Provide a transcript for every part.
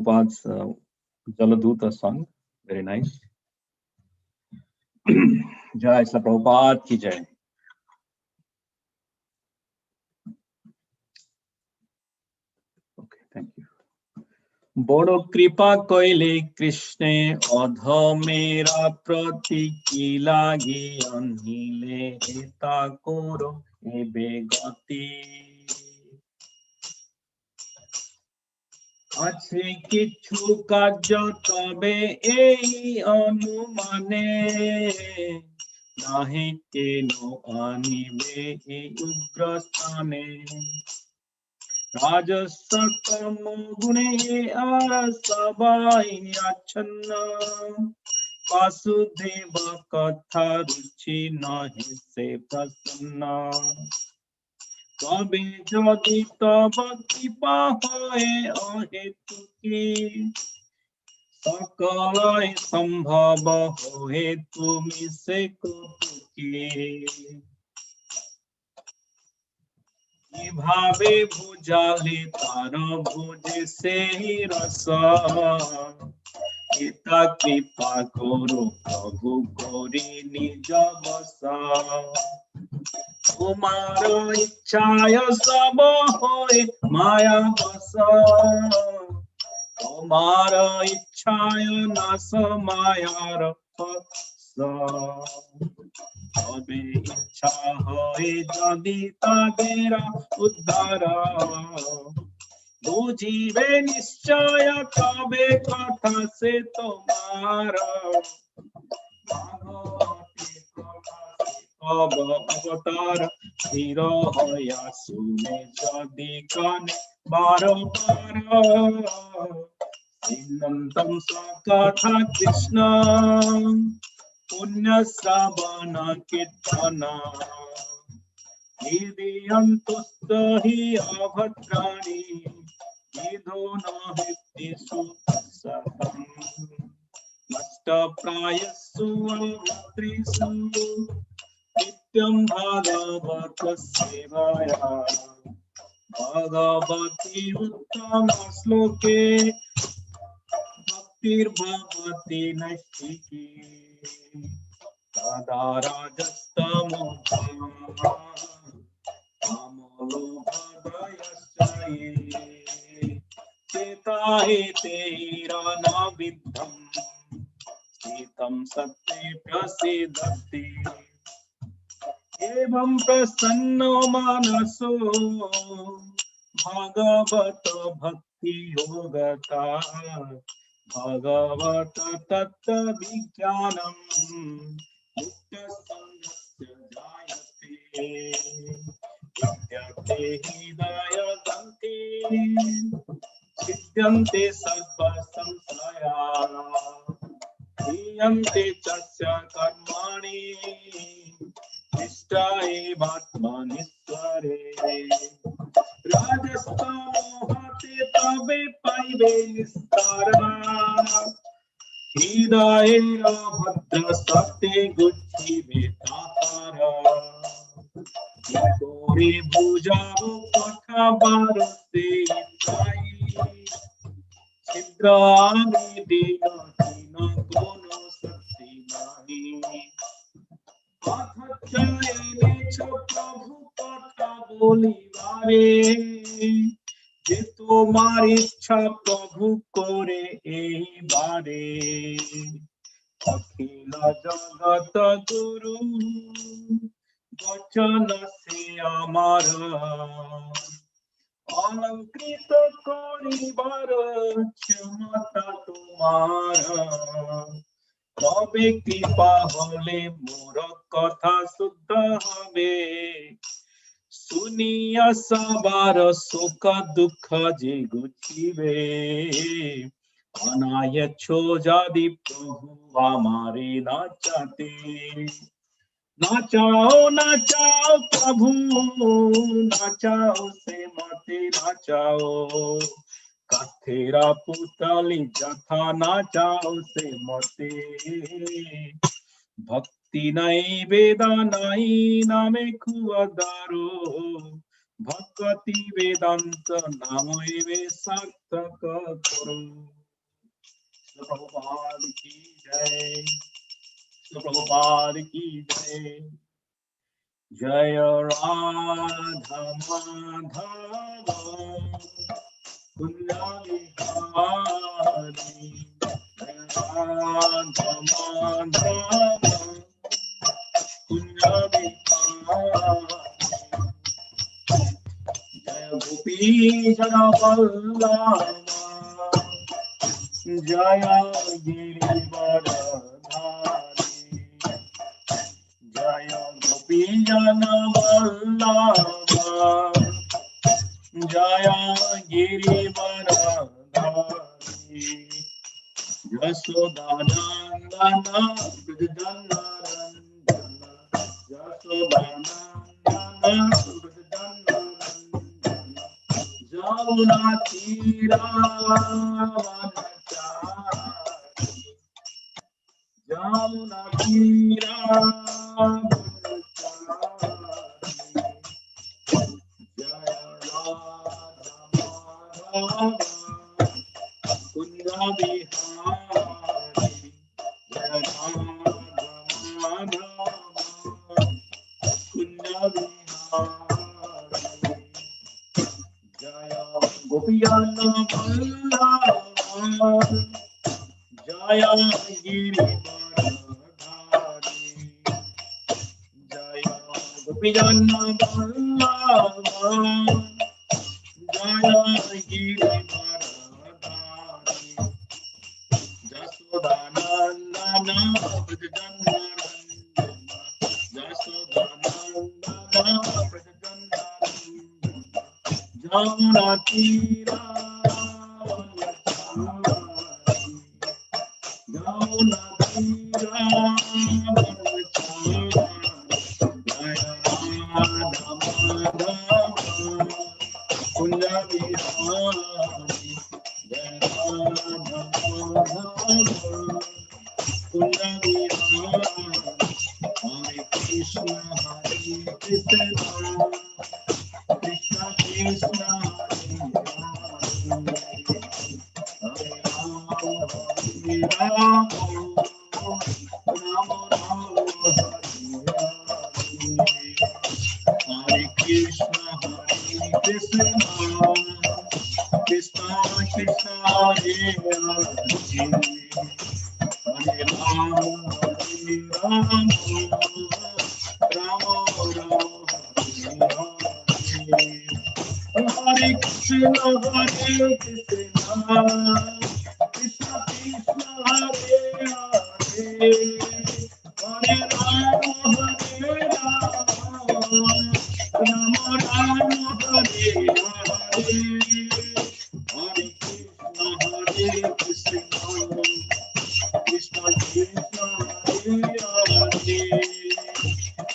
Prabhupada's Jaladuta song, very nice. Jai Srila Prabhupada ki jai. Okay, thank you. বড় কৃপা কইলে কৃষ্ণে অধমেরা প্রতি কি লাগি অনিলে হেতা করো এবে গতি আছে কিছু কার্য তবে এই অনুমানে নাহি কেন আনিবে এই উগ্র স্থানে রাজসকম গুণে আর সবাই আচ্ছন্ন বাসুদেব কথা রুচি নহে সে প্রসন্ন তবে যদি তব কৃপা হয় অহেতুকি সকলই সম্ভব হয়ে তুমি সে কৌতুকি কিভাবে বুঝালে তার বুঝে সেই রস পিতা কৃপা করো প্রভু করি নিজ বস তোমার ইচ্ছায় সব হয় মায়া বস তোমার ইচ্ছায় নাশ মায়ার তবে ইচ্ছা হয় যদি তাদের উদ্ধার বুঝিবে নিশ্চয় তবে কথা সে তোমার অবতার স্থির হইয়া শুনে যদি কানে বারবার শ্রীনন্দম কথা কৃষ্ণ পুণ্য শ্রবণ কীর্তন হৃদয়ন্তস্থ হি অভদ্রাণি বিধো নহিতেষু সতম নষ্ট প্রায়সু অভদ্রেষু নিত্যং ভাগবত সেবায়া ভগবতি উত্তম শ্লোকে ভক্তির্ভবতি নৈষ্ঠিকি তদা রাজস্তমো আমলোভদয়শ্চয়ে चेताहितेरनविद्धं शीतं सत्ते प्रसीदति एवं प्रसन्नो मनसो भगवत भक्ति योगता भगवत तत्त्व विज्ञानं मुक्तसंगस्य जायते विद्यते हृदय गन्ते सिद्ध्यन्ते सर्व संशया ह्रियन्ते तस्य कर्माणि निष्ठा एवात्मनीश्वरे राजस्तमोहते तबे पाइबे निस्तारा हृदये भद्र सत्ते गुच्छिबे ताहारा করে বুঝাবো কথা বারতে চাই ছিদ্র আমি দিন কোন শক্তি নাই কথা চাইলেছ প্রভু কথা বলিবারে যে তোমার ইচ্ছা প্রভু করে এইবারে অখিল জগত গুরু বচন সে আমার অলঙ্কৃত করিবার ক্ষমতা তোমার তবে কৃপা হলে মোর কথা শুদ্ধ হবে শুনিয়া সবার সুখ দুঃখ যে গুছিবে অনায়ছ যদি প্রভু আমারে নাচাতে नाचाओ प्रभु नाचाओ से मते नाचाओ कथेरा पुतली जथा नाचाओ से मते भक्ति नहीं वेदा नहीं नामे खुआदारो Bhakti Vedanta Namoeve Saktaka Kuru. Srila Prabhupada ki jai. Srila Prabhupada ki jai. Jaya Radha Madhava Kunja Vihari. Jaya Radha Madhava Kunja Vihari. Jaya Gopi Jana Vallabha Jaya Girivardhari. Jaya Gopi Jana Vallabha Jaya Girivardhari. Yasodhanandana Vridanarandana Yasodhanandana Vridanarandana Jamuna Tira Vanachari Jamuna Tira Vanachari Jaya Radha Madhava Kunja Vihari Jaya Radha Madhava Kunja Vihari Jaya Gopiyana Vallabha Jaya Girivardhari Jaya Gopiyana Vallabha Jaya Girivardhari Jasodhanandana Vridanarandana Jasodhanandana Vridanarandana Jamuna Tira Vanachari Jamuna Tira Vanachari Jaya Radha Madhava Kunja Vihari Jaya Radha Madhava Kunja Vihari Hare Krishna Krishna Krishna Hare Rama Rama Rama Hare Krishna Krishna Krishna Krishna Hare Hare Rama Rama Rama Hare Krishna Krishna Krishna Hare Hare Hare Rama Rama Rama Hare Hare Hare Krishna Krishna Krishna Hare Hare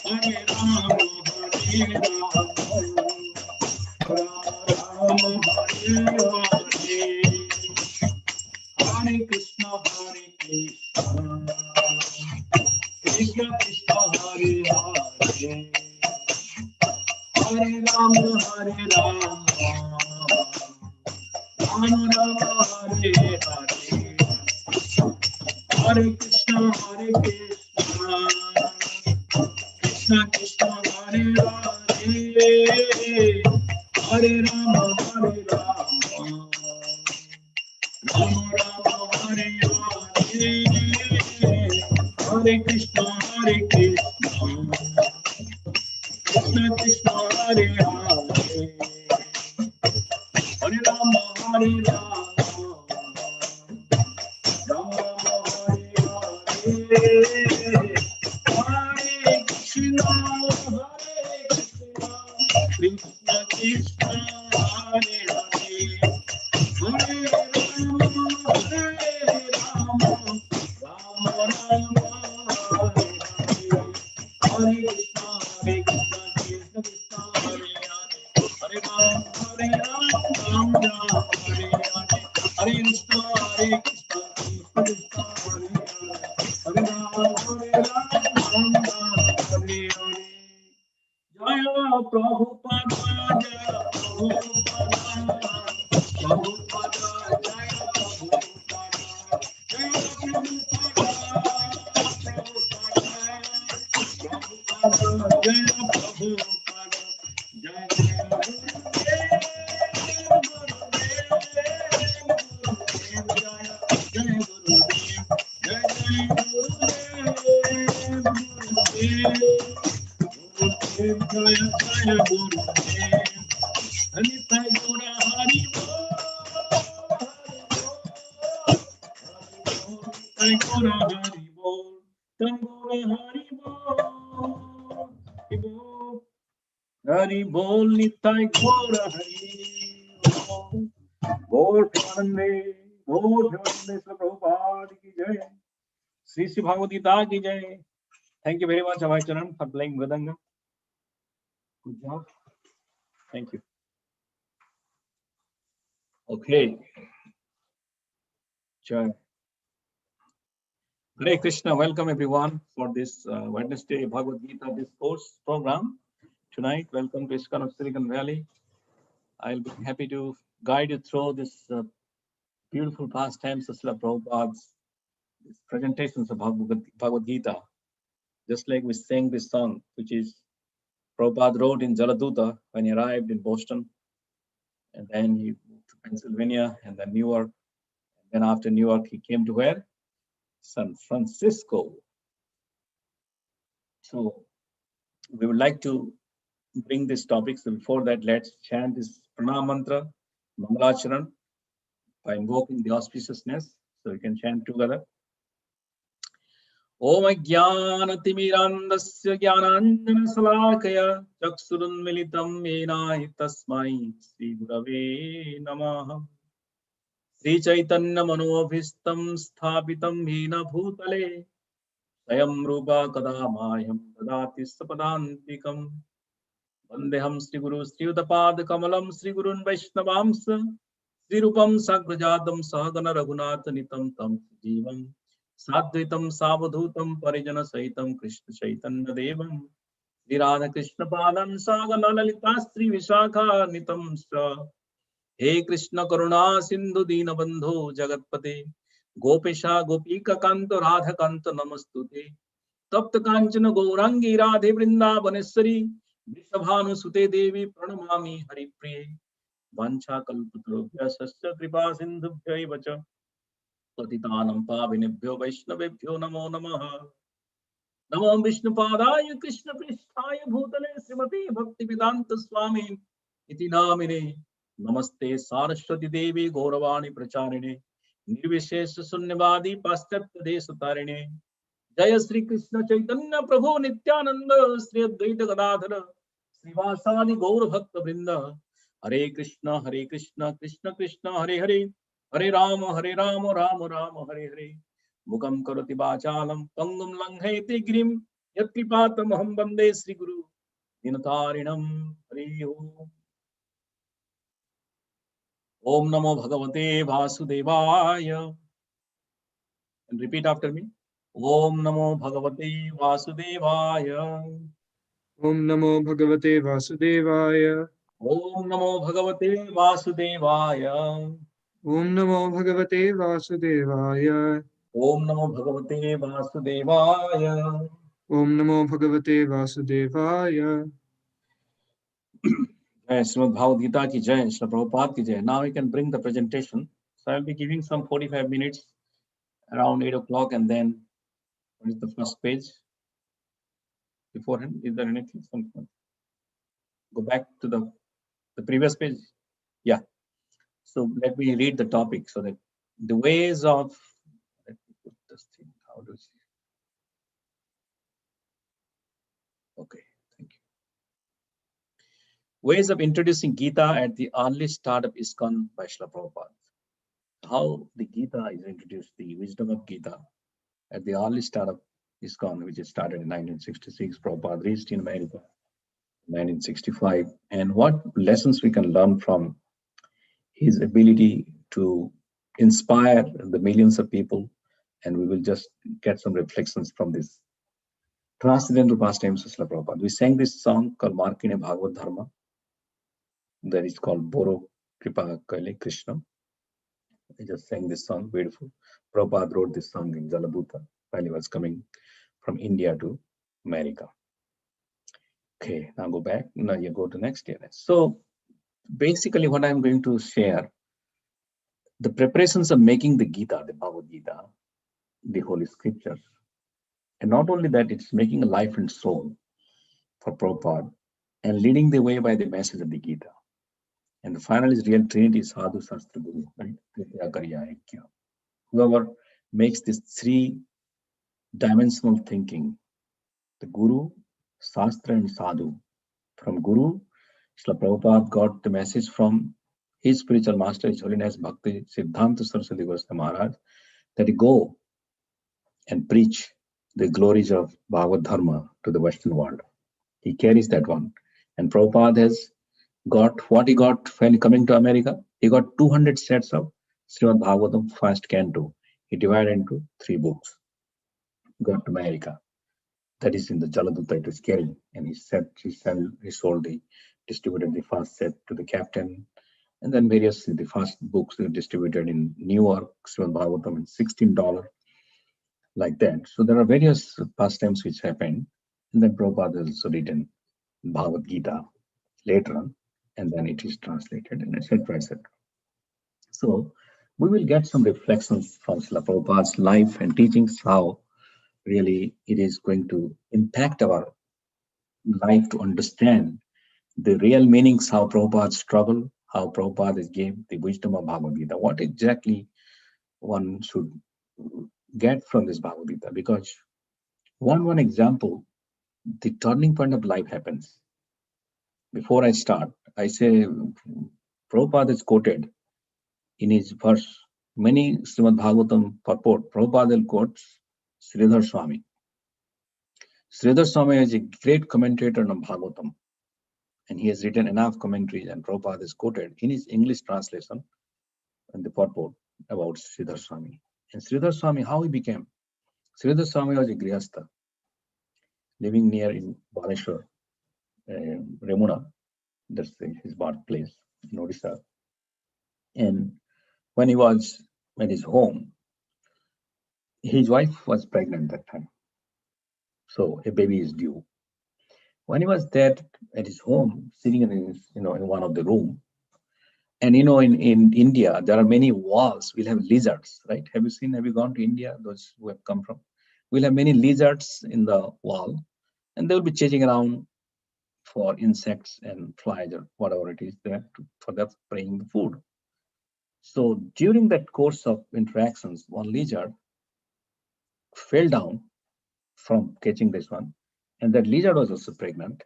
Hare Rama Rama Hare Hare Hare Krishna Krishna Krishna Hare Hare Hare Rama Rama Rama Hare Hare Hare Krishna Krishna Krishna Hare Hare Hare Rama Rama Rama Hare Hare Hare Krishna Krishna Krishna Hare Hare Hare Rama Rama Hare Hare Krishna Krishna Krishna Hare Hare Hare Rama Rama Rama Hare Hare Hare Krishna Krishna Krishna Hare Hare Hare Rama Rama Hare Hare Hare Krishna Krishna Krishna Hare Hare Hare Rama Rama Hare Hare Jaya Prabhupada Nitai Gora Hari Bol. Nitai Gora Hari Bol. Tangora Hari Bol. Hari Bol. Nitai Gora Hari Bol. Bol Pranande. Bol Pranande. Prabhupada ki jai. Sri Bhagavad Gita ki jai. Thank you very much, Abhay Charan, for playing Mridanga. Good job. Thank you. Okay. Jai. Hare Krishna. Welcome everyone for this Wednesday Bhagavad Gita discourse program. Tonight, welcome to ISKCON of Silicon Valley. I'll be happy to guide you through this beautiful pastimes of Srila Prabhupada's presentations of Bhagavad Gita. Just like we sang this song, which is Prabhupada wrote in Jaladuta when he arrived in Boston, and then he moved to Pennsylvania, and then New York. And then after New York, he came to where? San Francisco. So we would like to bring this topic. So before that, let's chant this pranam mantra, Mangalacharan, by invoking the auspiciousness. So we can chant together. Om Ajnanatimirandasya Jnananjana Salakaya Chaksurunmilitam Yena Tasmai Sri Gurave Namaha. Sri Chaitanya Manobhistam Sthapitam Hina Bhutale Sayam Rupa Kadamayam Dadati Sapadantikam Vandeham Sri Guru Sri Udapad Kamalam Sri Gurun Vaishnavamsa Sri Rupam Sagrajadam Sahagana Raghunatha Nitam Tam Jivam Sadvitam Savadhutam Parijana Saitam Krishna Chaitanya Devam Sri Radha Krishna Padan Sagana Lalita Sri Vishakha Nitam Sa He Krishna Karuna Sindhu Dina Bandhu Jagatpate Gopesha Gopika Kanto Radha Kanto Namastute Tapta Kanchana Gaurangi Radhe Vrindavaneshwari Vrishabhanu Sute Devi Pranamami Haripriye Vancha Kalpatarubhya Sasya Kripa Sindhubhya Vacha Patitanam Pavinebhyo Vaishnavebhyo Namo Namaha Namo Vishnupadaya Krishna Pristhaya Bhutale Srimati Bhaktivedanta Swami Iti Namine Namaste Saraswati Devi Gauravani Pracharine Nirvishesha Sunyavadi Paschatya Desatarine Jaya Sri Krishna Chaitanya Prabhu Nityananda Sri Advaita Gadadhara Srivasadi Gaur Bhakta Vrinda Hare Krishna Krishna Krishna Hare Hare Hare Rama Rama Rama Hare Hare Mukam Karoti Vachalam Pangum Langhayate Girim Yat Kripatamaham Bande Sri Guru Dinatarinam Hare Om Om Namo Bhagavate Vasudevaya. And repeat after me. Om Namo Bhagavate Vasudevaya. Om Namo Bhagavate Vasudevaya. Om Namo Bhagavate Vasudevaya. Om Namo Bhagavate Vasudevaya. Om Namo Bhagavate Vasudevaya. Om Namo Bhagavate Vasudevaya. Jai Srimad Bhagavad Gita ki jai, Srila Prabhupada ki jai. Now we can bring the presentation. So I'll be giving some 45 minutes around 8 o'clock, and then what is the first page? Beforehand, is there anything? Go back to the previous page. Yeah. So let me read the topic so that the ways of, let me put this thing, how to see. Okay, thank you. Ways of introducing Gita at the early start of ISKCON by Srila Prabhupada. How the Gita is introduced, the wisdom of Gita at the early start of ISKCON, which is started in 1966. Prabhupada reached in America in 1965. And what lessons we can learn from his ability to inspire the millions of people. And we will just get some reflections from this transcendental pastimes of Srila Prabhupada. We sang this song called Markine Bhagavad Dharma. That is called Boro Kripa Kale Krishna. I just sang this song, beautiful. Prabhupada wrote this song in Jaladuta while he was coming from India to America. Okay, now go back. Now you go to next year. So basically what I'm going to share, the preparations of making the Gita, the Bhagavad Gita, the Holy Scriptures. And not only that, it's making a life and soul for Prabhupada. and leading the way by the message of the Gita. And the final is real Trinity, Sadhu, Shastra, Guru, right? Tritya, Karya, Aikya. Whoever makes this three-dimensional thinking, the Guru, Shastra, and Sadhu. From Guru, Srila Prabhupada got the message from his spiritual master, His Holiness Bhakti Siddhanta Saraswati Goswami Maharaj, that he go and preach the glories of Bhagavad Dharma to the Western world. He carries that one. And Prabhupada has got what he got when coming to America. He got 200 sets of Srimad Bhagavatam, first canto. He divided into 3 books. Got to America. That is in the Jaladuta it was carrying. And he distributed the first set to the captain. And then the first books were distributed in New York, Srimad Bhagavatam, in $16, like that. So there are various pastimes which happened. And then Prabhupada has also written Bhagavad Gita later on, and then it is translated, and etc. etc. So we will get some reflections from Srila Prabhupada's life and teachings, how really it is going to impact our life to understand the real meanings, how Prabhupada struggled, how Prabhupada gave the wisdom of Bhagavad Gita, what exactly one should get from this Bhagavad Gita. Because one example, the turning point of life happens. Before I start, I say Prabhupada is quoted in his verse, many Srimad Bhagavatam purport. Prabhupada quotes Sridhar Swami. Sridhar Swami is a great commentator on Bhagavatam, and he has written enough commentaries, and Prabhupada is quoted in his English translation and the purport about Sridhar Swami. And Sridhar Swami, how he became? Sridhar Swami was a Grihastha living near in Baleshwar, Remuna. That's his birthplace in Odisha. And when he was at his home, his wife was pregnant that time. So a baby is due. When he was there at his home, sitting in his, in one of the room, and in India, there are many walls. We'll have lizards, right? Have you gone to India, those who have come from? We'll have many lizards in the wall, and they'll be chasing around for insects and flies or whatever it is there for them praying the food. So during that course of interactions, one lizard fell down from catching this one, and that lizard was also pregnant.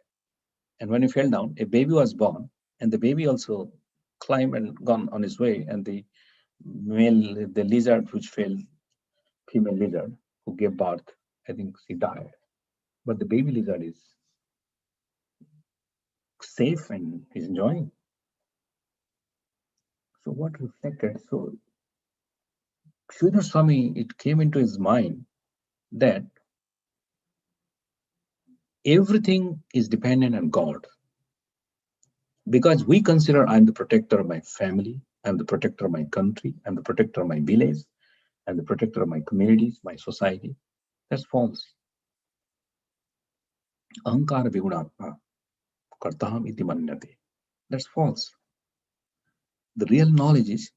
And when he fell down, a baby was born, and the baby also climbed and gone on his way. And the lizard which fell, female lizard who gave birth, I think she died. But the baby lizard is safe and is enjoying. So what reflected? So Sridhar Swami, it came into his mind that everything is dependent on God. Because we consider I'm the protector of my family, I'm the protector of my country, I'm the protector of my village, I'm the protector of my communities, my society. That's false. Ahankara vigunatma kartaham iti manyate. That's false. The real knowledge is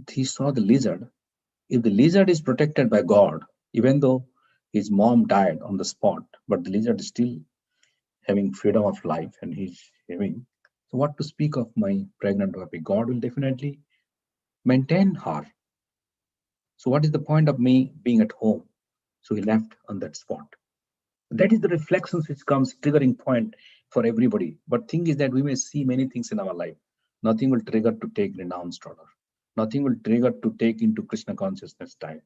he saw the lizard. If the lizard is protected by God, even though his mom died on the spot, but the lizard is still having freedom of life and he's having. So what to speak of my pregnant wife? God will definitely maintain her. So what is the point of me being at home? So he left on that spot. That is the reflections which comes triggering point for everybody. But thing is that we may see many things in our life. Nothing will trigger to take renounced order. Nothing will trigger to take into Krishna consciousness time.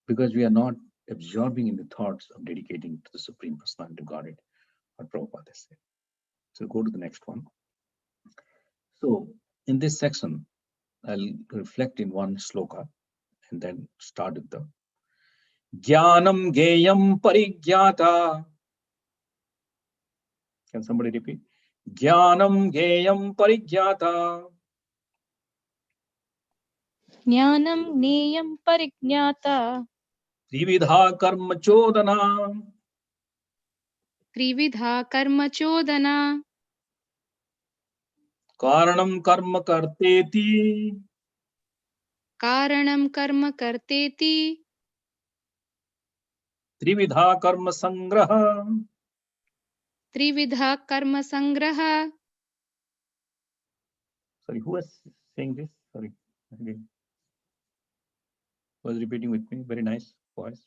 Because we are not absorbing in the thoughts of dedicating to the Supreme Personality of Godhead, what Prabhupada said. So go to the next one. So in this section, I'll reflect in one sloka and then start with the Jnanam Geyam Parigyata. Can somebody repeat? Jnanam Geyam Parigyata. Jnanam Gneyam Parigyata. Trividha Karma Chodana. Trividha Karma Chodana. Karanam Karma Karteti. Karanam Karma Karteti. Trividha Karma Sangraha. त्रिविधा कर्म संग्रह. Sorry, who was saying this? Sorry, was repeating with me. Very nice voice.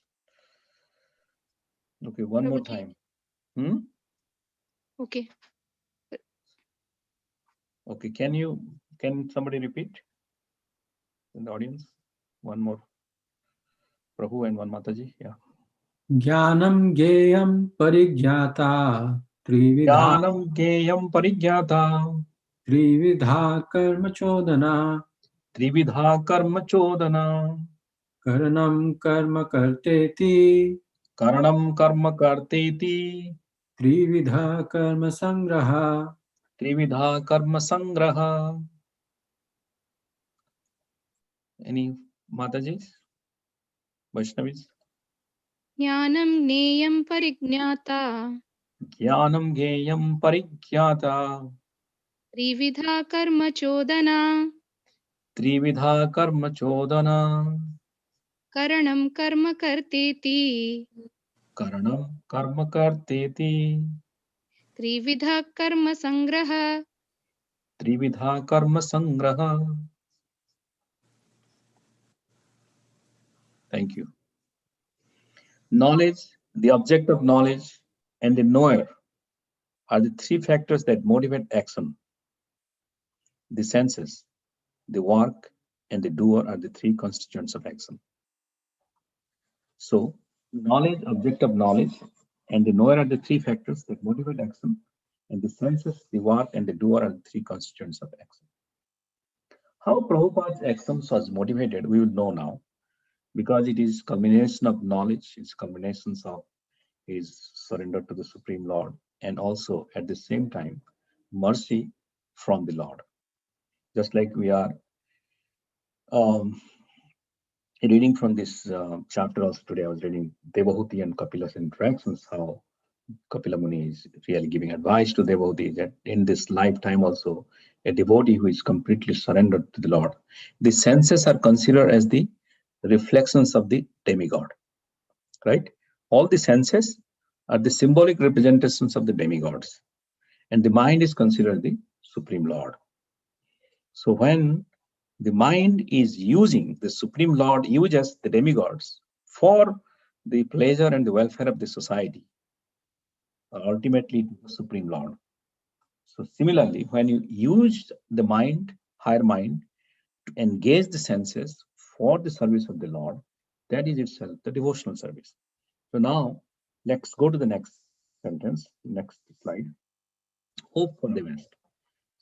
Okay, one more time. Okay. Okay, can somebody repeat in the audience? One more. Prabhu and one Mataji. Yeah. Jnanam Geyam Parigyata Trividha Jnanam Geyam Parigyata Trividha Karma Chodana Trividha Karma Chodana Karanam Karma Karteti Karanam Karma Karteti Trividha Karma Sangraha. Trividha Karma Sangraha. Any Matajis? Vaishnavis? ज्ञानं ज्ञेयं परिज्ञाता Jnanam Geyam Parigyata त्रिविधा कर्म चोदना. Trividha Karma Chodana करणं कर्म कर्तेति Karanam Karma Karteti त्रिविधा कर्म संग्रह. Trividha Karma Sangraha. Thank you. Knowledge, the object of knowledge, and the knower are the three factors that motivate action. The senses, the work, and the doer are the three constituents of action. So, knowledge, object of knowledge, and the knower are the three factors that motivate action, and the senses, the work, and the doer are the three constituents of action. How Prabhupada's actions was motivated, we will know now, because it is combination of knowledge, it's combinations of his surrender to the Supreme Lord, and also at the same time, mercy from the Lord. Just like we are reading from this chapter also today, I was reading Devahuti and Kapila's interactions, how Kapila Muni is really giving advice to Devahuti that in this lifetime also, a devotee who is completely surrendered to the Lord, the senses are considered as the reflections of the demigod, right? All the senses are the symbolic representations of the demigods, and the mind is considered the Supreme Lord. So when the mind is using, the Supreme Lord uses the demigods for the pleasure and the welfare of the society, ultimately the Supreme Lord. So similarly, when you use the mind, higher mind, to engage the senses for the service of the Lord, that is itself the devotional service. So now let's go to the next sentence, next slide. Hope for the best.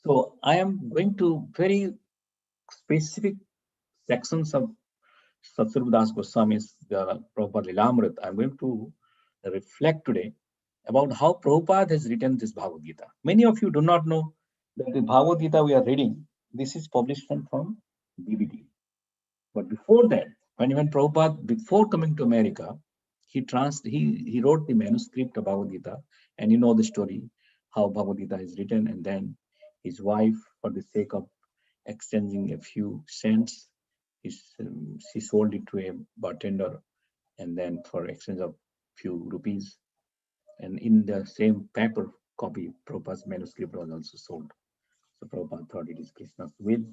So I am going to very specific sections of Satsvarup Das Goswami's Prabhupada Lilamrit. I'm going to reflect today about how Prabhupada has written this Bhagavad Gita. Many of you do not know that the Bhagavad Gita we are reading, this is published from BBD. But before that, when Prabhupada, before coming to America, he wrote the manuscript of Bhagavad Gita, and you know the story, how Bhagavad Gita is written, and then his wife, for the sake of exchanging a few cents, she sold it to a bartender, and then for exchange of few rupees, and in the same paper copy, Prabhupada's manuscript was also sold. So Prabhupada thought it is Krishna's will.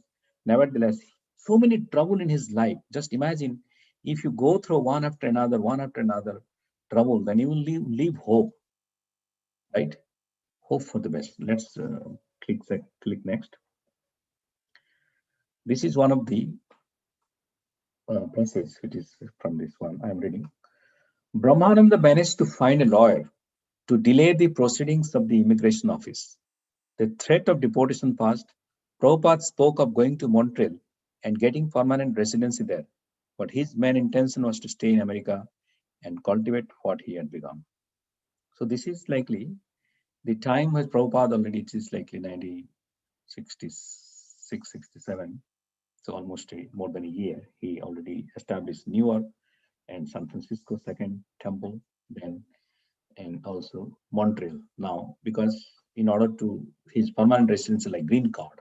Nevertheless, so many trouble in his life. Just imagine if you go through one after another trouble, then you will leave hope, right? Hope for the best. Let's click next. This is one of the passages which is from this one I am reading. Brahmananda managed to find a lawyer to delay the proceedings of the immigration office. The threat of deportation passed. Prabhupada spoke of going to Montreal and getting permanent residency there, but his main intention was to stay in America and cultivate what he had begun. So this is likely the time when Prabhupada already, it is likely 1966, 67. So almost more than a year, he already established New York and San Francisco second temple, then and also Montreal now, because in order to his permanent residency like green card,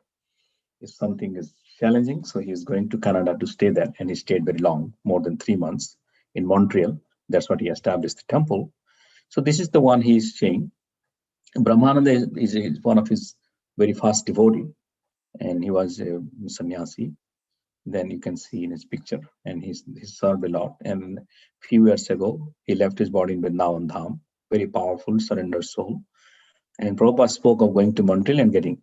if something is challenging, so he is going to Canada to stay there, and he stayed very long, more than 3 months in Montreal. That's what he established the temple. So this is the one he is saying. Brahmananda is one of his very fast devotee, and he was a sannyasi. Then you can see in his picture, and he served a lot. And few years ago, he left his body in Vrindavan Dham, very powerful, surrendered soul. And Prabhupada spoke of going to Montreal and getting.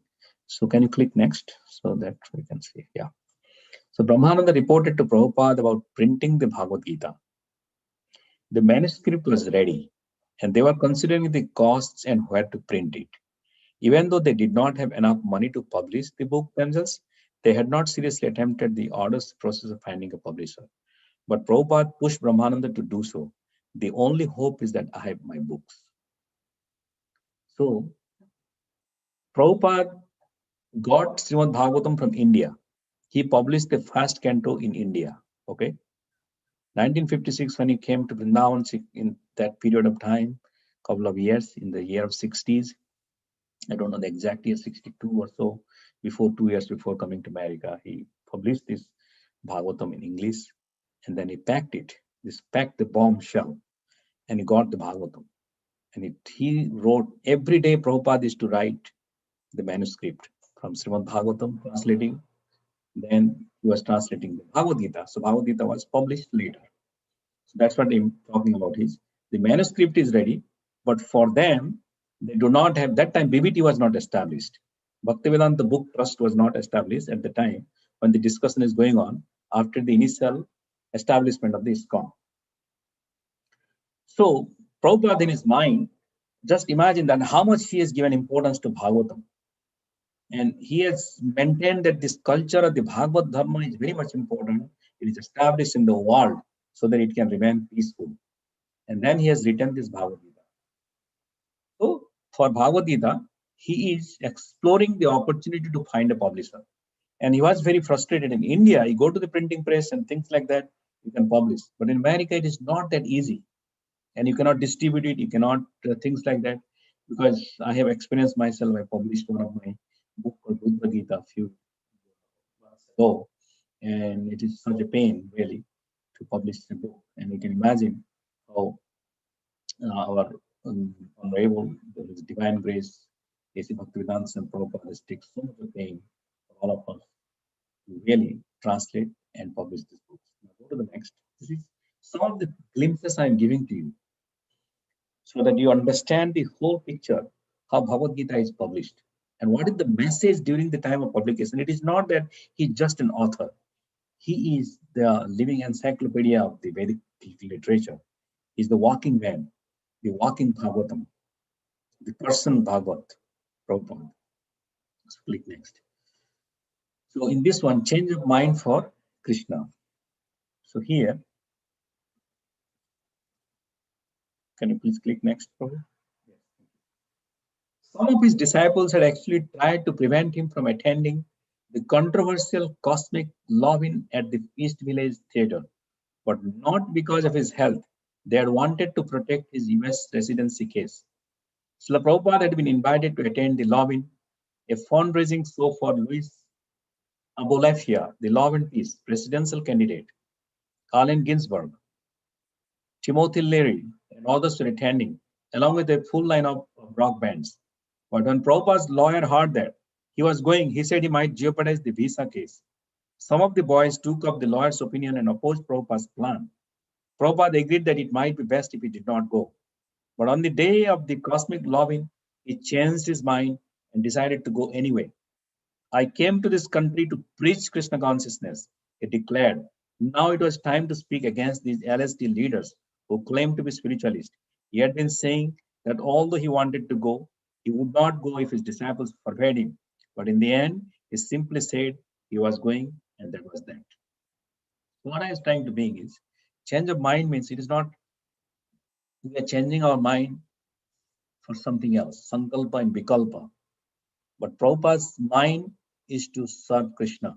So can you click next so that we can see? Yeah. So Brahmananda reported to Prabhupada about printing the Bhagavad Gita. The manuscript was ready, and they were considering the costs and where to print it. Even though they did not have enough money to publish the book themselves, they had not seriously attempted the arduous process of finding a publisher. But Prabhupada pushed Brahmananda to do so. The only hope is that I have my books. So Prabhupada got Srimad Bhagavatam from India. He published the first canto in India. Okay. 1956, when he came to Vrindavan, in that period of time, couple of years, in the year of 60s, I don't know the exact year, 62 or so, before 2 years before coming to America, he published this Bhagavatam in English, and then he packed it. This packed the bombshell, and he got the Bhagavatam. And he wrote, every day Prabhupada is to write the manuscript from Srimad Bhagavatam, translating. Then he was translating the Bhagavad Gita. So Bhagavad Gita was published later. So that's what I'm talking about. Is the manuscript is ready, but for them, they do not have, that time BBT was not established. Bhaktivedanta Book Trust was not established at the time when the discussion is going on after the initial establishment of the ISKCON. So Prabhupada in his mind, just imagine that how much he has given importance to Bhagavatam. And he has maintained that this culture of the Bhagavad Dharma is very much important. It is established in the world so that it can remain peaceful. And then he has written this Bhagavad Gita. So for Bhagavad Gita, he is exploring the opportunity to find a publisher. And he was very frustrated. In India, you go to the printing press and things like that, you can publish. But in America, it is not that easy. And you cannot distribute it, you cannot, things like that. Because I have experienced myself, I published one of my book called Buddha Gita a few months ago. And it is such a pain, really, to publish a book. And you can imagine how our honorable, there is divine grace, A.C. Bhaktivedanta and Prabhupada has taken so much of pain for all of us to really translate and publish this book. Now go to the next. This is some of the glimpses I am giving to you so that you understand the whole picture, how Bhagavad Gita is published and what is the message during the time of publication. It is not that he's just an author. He is the living encyclopedia of the Vedic literature. He's the walking man, the walking Bhagavatam, the person Bhagavat, Prabhupada. Let's click next. So in this one, change of mind for Krishna. So here, can you please click next, Prabhupada? Some of his disciples had actually tried to prevent him from attending the controversial cosmic Lovin at the East Village Theatre, but not because of his health. They had wanted to protect his US residency case. Srila Prabhupada had been invited to attend the Lovin, a fundraising show for Louis Abolafia, the Love and Peace presidential candidate, Allen Ginsberg, Timothy Leary, and others were attending, along with a full line of rock bands. But when Prabhupada's lawyer heard that he was going, he said he might jeopardize the visa case. Some of the boys took up the lawyer's opinion and opposed Prabhupada's plan. Prabhupada agreed that it might be best if he did not go. But on the day of the cosmic loving, he changed his mind and decided to go anyway. I came to this country to preach Krishna consciousness, he declared. Now it was time to speak against these LSD leaders who claimed to be spiritualists. He had been saying that although he wanted to go, he would not go if his disciples forbade him. But in the end, he simply said he was going, and that was that. What I was trying to bring is change of mind means it is not we are changing our mind for something else, sankalpa and vikalpa. But Prabhupada's mind is to serve Krishna.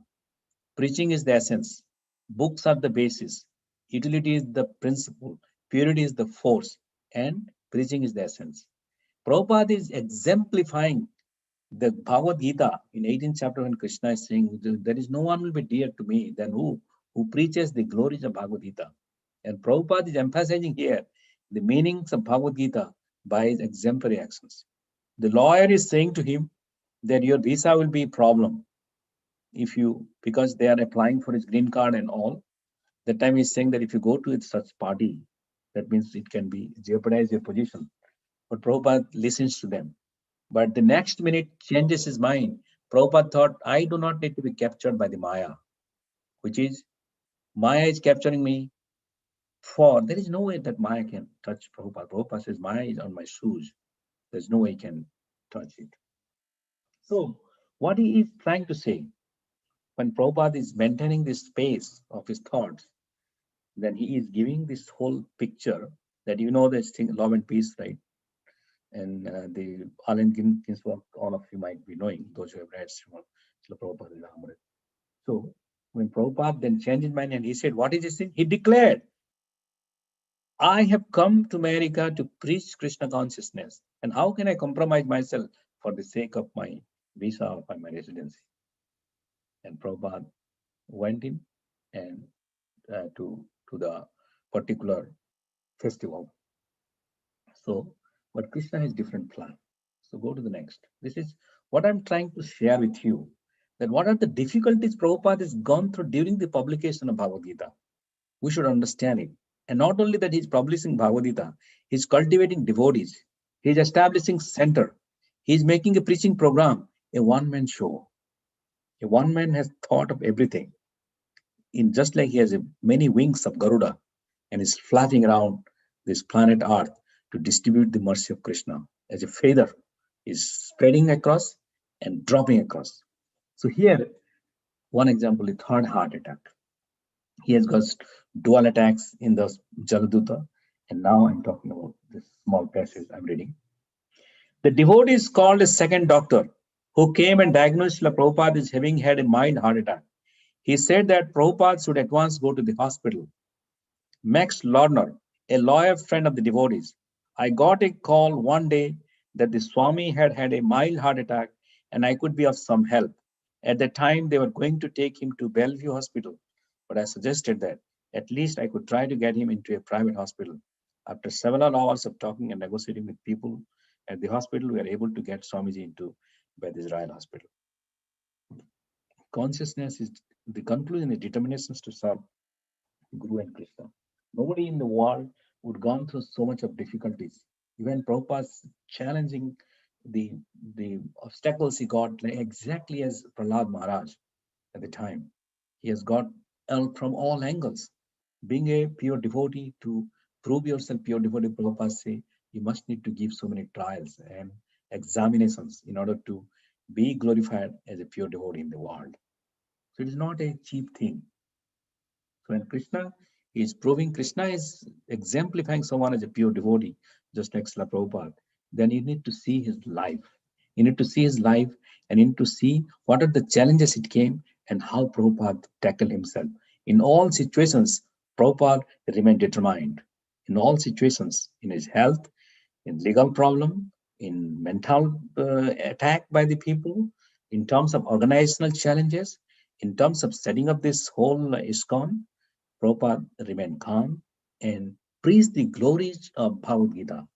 Preaching is the essence. Books are the basis. Utility is the principle. Purity is the force. And preaching is the essence. Prabhupada is exemplifying the Bhagavad Gita in 18th chapter when Krishna is saying, there is no one will be dear to me than who preaches the glories of Bhagavad Gita. And Prabhupada is emphasizing here the meanings of Bhagavad Gita by his exemplary actions. The lawyer is saying to him that your visa will be a problem if you, because they are applying for his green card and all. That time he's saying that if you go to such party, that means it can be jeopardize your position. But Prabhupada listens to them. But the next minute changes his mind. Prabhupada thought, I do not need to be captured by the Maya, which is Maya is capturing me. For there is no way that Maya can touch Prabhupada. Prabhupada says, Maya is on my shoes. There's no way he can touch it. So, what he is trying to say, when Prabhupada is maintaining this space of his thoughts, then he is giving this whole picture that this thing, love and peace, right? And the Allen Ginsberg, all of you might be knowing, those who have read Srila Prabhupada. So, when Prabhupada then changed his mind and he said, what is this thing? He declared, I have come to America to preach Krishna consciousness. And how can I compromise myself for the sake of my visa or my residency? And Prabhupada went in and to the particular festival. So, but Krishna has different plan. So go to the next. This is what I'm trying to share with you. That what are the difficulties Prabhupada has gone through during the publication of Bhagavad Gita? We should understand it. And not only that he's publishing Bhagavad Gita, he's cultivating devotees. He's establishing center. He's making a preaching program, a one-man show. A one man has thought of everything. In just like he has many wings of Garuda and is flapping around this planet Earth to distribute the mercy of Krishna as a feather is spreading across and dropping across. So here, one example, the third heart attack. He has got dual attacks in the Jaladuta, and now I'm talking about this small passage I'm reading. The devotee is called a second doctor who came and diagnosed Srila Prabhupada as having had a mild heart attack. He said that Prabhupada should at once go to the hospital. Max Lorner, a lawyer friend of the devotees, I got a call one day that the Swami had had a mild heart attack and I could be of some help. At that time, they were going to take him to Bellevue Hospital, but I suggested that at least I could try to get him into a private hospital. After several hours of talking and negotiating with people at the hospital, we were able to get Swamiji into Beth Israel Hospital. Consciousness is the conclusion is determinations to serve Guru and Krishna. Nobody in the world would gone through so much of difficulties. Even Prabhupada's challenging the obstacles he got exactly as Prahlad Maharaj at the time. He has got help from all angles. Being a pure devotee, to prove yourself pure devotee, Prabhupada say, you must need to give so many trials and examinations in order to be glorified as a pure devotee in the world. So it is not a cheap thing. So when Krishna is proving, Krishna is exemplifying someone as a pure devotee, just like Srila Prabhupada, then you need to see his life. You need to see his life and you need to see what are the challenges it came and how Prabhupada tackled himself. In all situations, Prabhupada remained determined. In all situations, in his health, in legal problem, in mental attack by the people, in terms of organizational challenges, in terms of setting up this whole ISKCON, Prabhupada remained calm and preached the glories of Bhagavad Gita.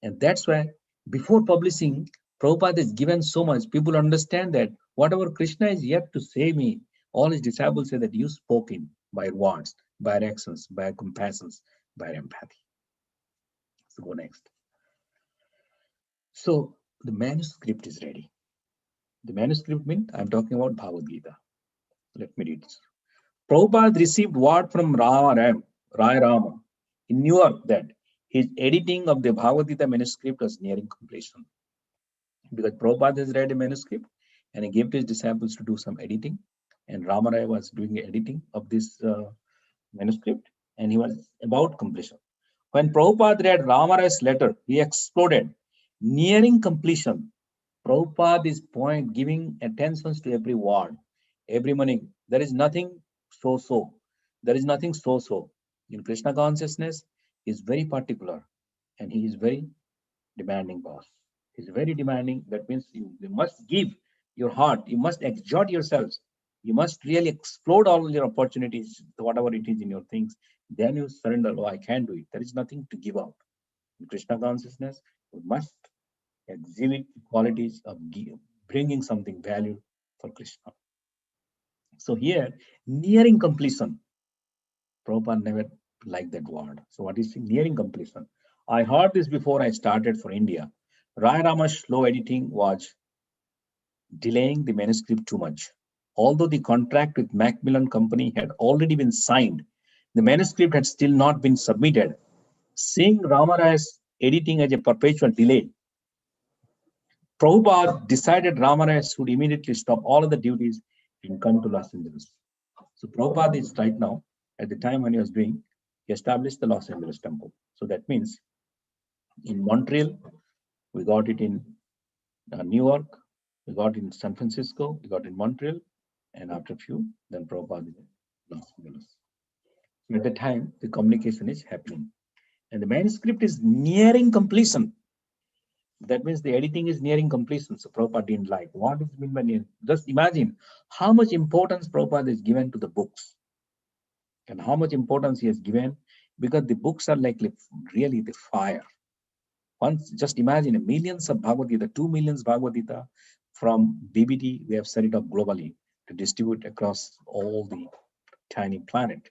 And that's why before publishing, Prabhupada is given so much, people understand that whatever Krishna is yet to say me, all his disciples say that you spoke him by words, by actions, by compassions, by empathy. So go next. So the manuscript is ready. The manuscript means I'm talking about Bhagavad Gita. Let me read this. Prabhupada received word from Rai Rama in New York that his editing of the Bhagavad Gita manuscript was nearing completion. Because Prabhupada has read a manuscript and he gave to his disciples to do some editing, and Rama Rai was doing editing of this manuscript, and he was about completion. When Prabhupada read Rama Rai's letter, he exploded. Nearing completion, Prabhupada is giving attention to every word, every meaning. There is nothing so-so. There is nothing so-so. In Krishna consciousness, he is very particular and he is very demanding boss. He's very demanding. That means you must give your heart. You must exhort yourselves. You must really explode all your opportunities, whatever it is in your things. Then you surrender. Oh, I can't do it. There is nothing to give up. In Krishna consciousness, you must exhibit the qualities of bringing something value for Krishna. So here, nearing completion, Prabhupada never liked that word. So what is nearing completion? I heard this before I started for India. Rai Rama's slow editing was delaying the manuscript too much. Although the contract with Macmillan Company had already been signed, the manuscript had still not been submitted. Seeing Ramarai's editing as a perpetual delay, Prabhupada decided Ramaraya should immediately stop all of the duties and come to Los Angeles. So Prabhupada is right now, at the time when he was doing, he established the Los Angeles temple. So that means in Montreal, we got it in New York, we got it in San Francisco, we got it in Montreal, and after a few, then Prabhupada is in Los Angeles. So at the time, the communication is happening. And the manuscript is nearing completion. That means the editing is nearing completion. So Prabhupada didn't like. What does it mean by nearing? Just imagine how much importance Prabhupada is given to the books. And how much importance he has given, because the books are like really the fire. Once, just imagine millions of Bhagavad Gita, 2 million Bhagavad Gita from BBD, we have set it up globally to distribute across all the tiny planet.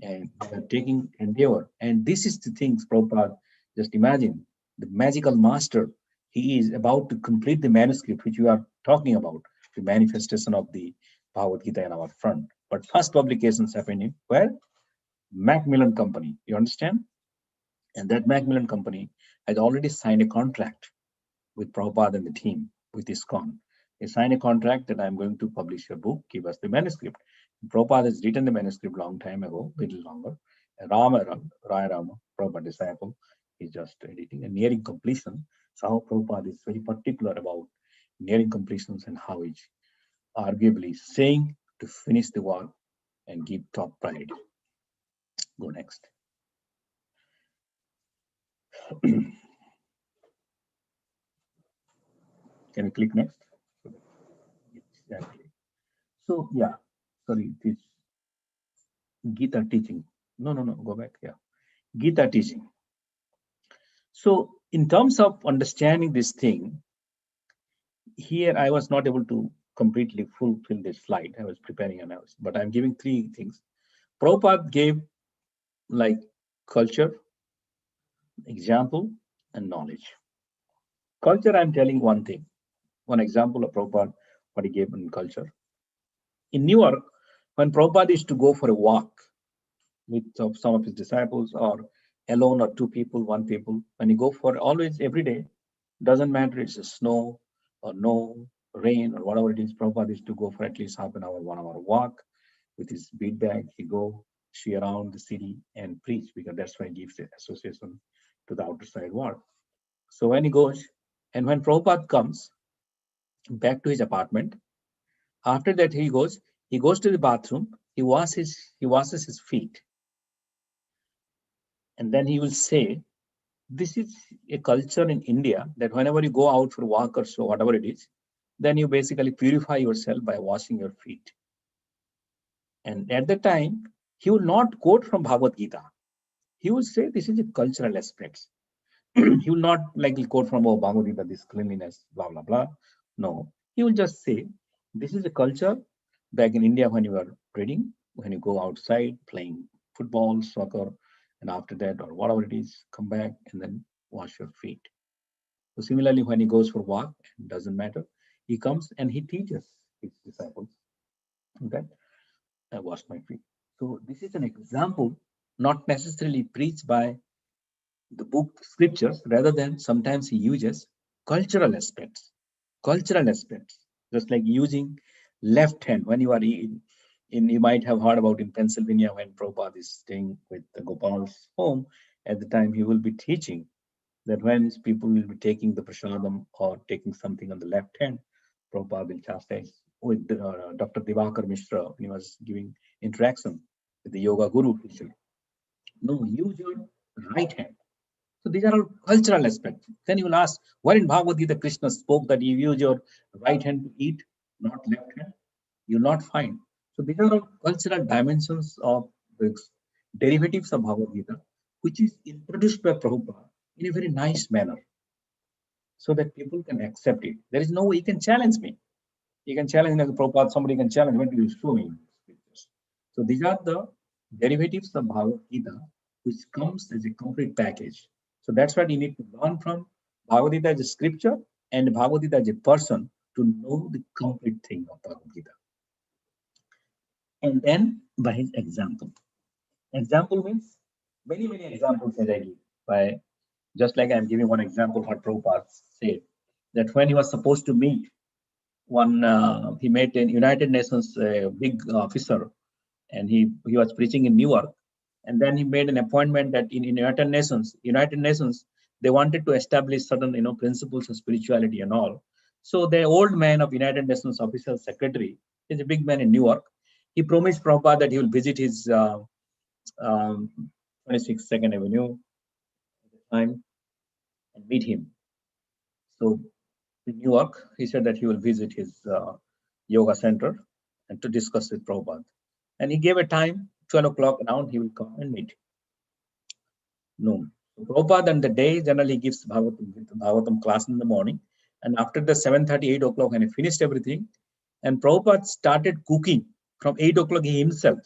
And we are taking endeavor. And this is the things Prabhupada, just imagine, the magical master, he is about to complete the manuscript, which we are talking about, the manifestation of the Bhagavad Gita in our front. But first publications happened in where? Macmillan Company, you understand? And that Macmillan Company has already signed a contract with Prabhupada and the team, with ISKCON. They signed a contract that I'm going to publish your book, give us the manuscript. Prabhupada has written the manuscript long time ago, a little longer. And Rai Rama, Prabhupada disciple, is just editing and nearing completion. So how Prabhupada is very particular about nearing completions and how he's arguably saying to finish the work and give top priority. Go next. Can you click next? Exactly. So yeah, sorry, this Gita teaching. No, go back. Yeah, Gita teaching. So in terms of understanding this thing, here I was not able to completely fulfill this slide. I was preparing an hours, but I'm giving 3 things. Prabhupada gave like culture, example, and knowledge. Culture, I'm telling one thing. One example of Prabhupada, what he gave in culture. In New York, when Prabhupada used to go for a walk with some of his disciples, or alone, or 2 people, 1 people, when he go for always every day, doesn't matter it's a snow or no rain or whatever it is, Prabhupada used to go for at least half an hour, 1 hour walk with his bead bag. He go see around the city and preach, because that's why he gives the association to the outside world. So when he goes, and when Prabhupada comes back to his apartment, after that he goes to the bathroom, he washes his feet, and then he will say, this is a culture in India that whenever you go out for a walk or so, whatever it is, then you basically purify yourself by washing your feet. And at the time, he will not quote from Bhagavad Gita. He will say this is a cultural aspect. He will not likely quote from Bhagavad Gita, this cleanliness, blah, blah, blah. No, he will just say, this is a culture back in India when you are reading, when you go outside playing football, soccer, and after that, or whatever it is, come back and then wash your feet. So similarly, when he goes for walk, it doesn't matter. He comes and he teaches his disciples that I wash my feet. So this is an example, not necessarily preached by the book scriptures, rather than sometimes he uses cultural aspects, just like using left hand when you are in you might have heard about in Pennsylvania when Prabhupada is staying with the Gopal's home. At the time, he will be teaching that when people will be taking the prasadam or taking something on the left hand, Prabhupada will chastise with Dr. Divakar Mishra when he was giving interaction with the yoga guru teacher. No, use your right hand. So these are all cultural aspects. Then you will ask, where in Bhagavad Gita Krishna spoke that you use your right hand to eat, not left hand? You will not find. So these are all cultural dimensions of the derivatives of Bhagavad Gita, which is introduced by Prabhupada in a very nice manner. so that people can accept it. There is no way he can challenge me. He can challenge me like Prabhupada, somebody can challenge me to show me scriptures. So these are the derivatives of Bhagavad Gita, which comes as a complete package. So that's what you need to learn from Bhagavad Gita as a scripture and Bhagavad Gita as a person to know the complete thing of Bhagavad Gita. And then by his example. Example means many, many examples that I give. By just like I'm giving one example, what Prabhupada said, that when he was supposed to meet one, he met in United Nations big officer, and he was preaching in New York, and then he made an appointment that in United Nations, they wanted to establish certain principles of spirituality and all. So the old man of United Nations official secretary is a big man in New York. He promised Prabhupada that he will visit his 26th Second Avenue at the time and meet him. So in New York, he said that he will visit his yoga center and to discuss with Prabhupada. And he gave a time, 12 o'clock around, he will come and meet. Noon. So Prabhupada on the day generally gives Bhagavatam class in the morning. And after the 7:30, 8 o'clock, and he finished everything, and Prabhupada started cooking from 8 o'clock he himself,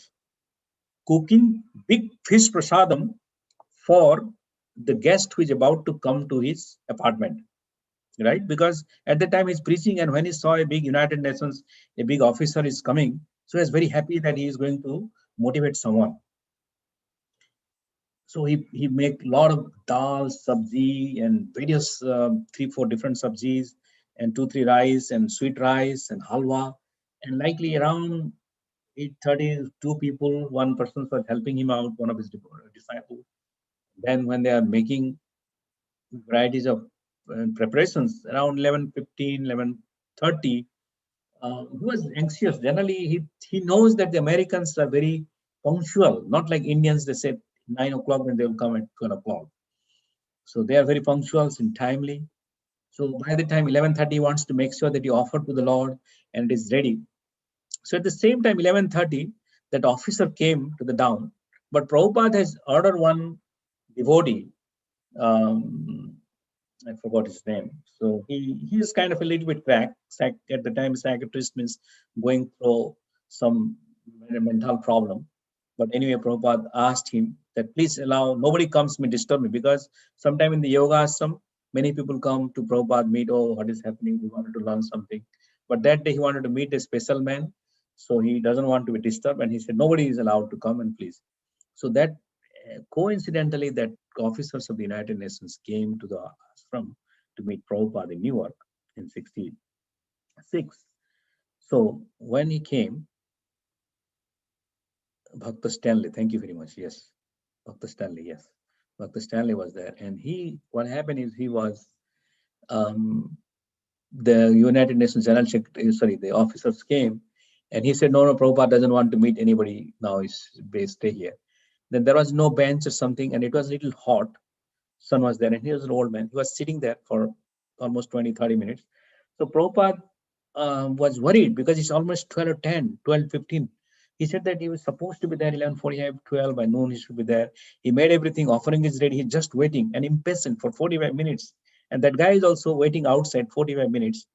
cooking big fish prasadam for the guest who is about to come to his apartment. Right? Because at the time he's preaching, and when he saw a big United Nations, a big officer is coming, so he's very happy that he is going to motivate someone. So he make a lot of dal, sabzi, and various 3-4 different sabzis, and 2-3 rice, and sweet rice, and halwa, and likely around 8:30, 2 people, one person was helping him out, one of his disciples. Then when they are making varieties of preparations around 11:15, 11:30, he was anxious. Generally, he knows that the Americans are very punctual, not like Indians. They say 9 o'clock when they will come at 12 o'clock. So they are very punctual and timely. So by the time 11:30, he wants to make sure that he offered to the Lord and it is ready. So at the same time, 11:30, that officer came to the down, but Prabhupada has ordered one devotee. I forgot his name. So he is kind of a little bit cracked. At the time, psychiatrist means going through some mental problem. But anyway, Prabhupada asked him that please allow, nobody comes to disturb me, because sometime in the yoga ashram, many people come to Prabhupada, meet, oh, what is happening? We wanted to learn something. But that day he wanted to meet a special man. So he doesn't want to be disturbed. And he said, nobody is allowed to come, and please. So that coincidentally, that officers of the United Nations came to the ashram to meet Prabhupada in New York in 1966. So when he came, Bhakta Stanley, thank you very much. Yes, Bhakta Stanley, yes. Bhakta Stanley was there. And what happened is he was, the United Nations General Secretary, the officers came, and he said, no, Prabhupada doesn't want to meet anybody now, stay here. Then there was no bench or something, and it was a little hot. Sun was there, and he was an old man. He was sitting there for almost 20-30 minutes. So Prabhupada was worried because it's almost 12:10, 12:15. He said that he was supposed to be there 11:45, 12, by noon he should be there. He made everything, offering is ready. He's just waiting and impatient for 45 minutes. And that guy is also waiting outside 45 minutes.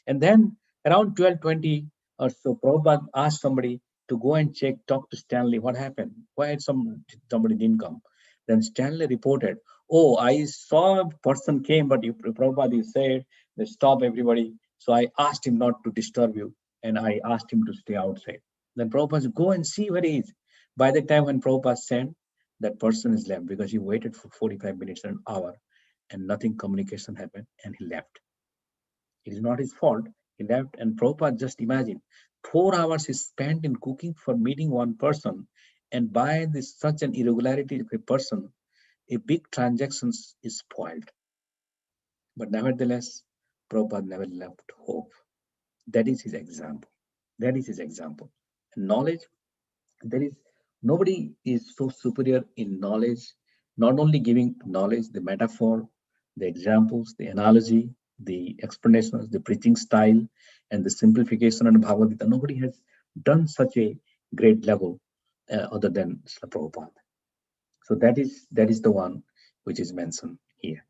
And then around 12:20 or so, Prabhupada asked somebody to go and check, talk to Stanley, what happened? Why somebody didn't come? Then Stanley reported, oh, I saw a person came, but Prabhupada said, they stop everybody. So I asked him not to disturb you, and I asked him to stay outside. Then Prabhupada said, go and see where he is. By the time when Prabhupada sent, that person is left, because he waited for 45 minutes, an hour, and nothing communication happened, and he left. It is not his fault. He left, and Prabhupada, just imagine, 4 hours is spent in cooking for meeting one person, and by this such an irregularity of a person, a big transaction is spoiled. But nevertheless, Prabhupada never left hope. That is his example. That is his example. Knowledge, nobody is so superior in knowledge, not only giving knowledge, the metaphor, the examples, the analogy, the explanations, the preaching style, and the simplification of Bhagavad Gita. Nobody has done such a great level other than Prabhupada. So that is the one which is mentioned here.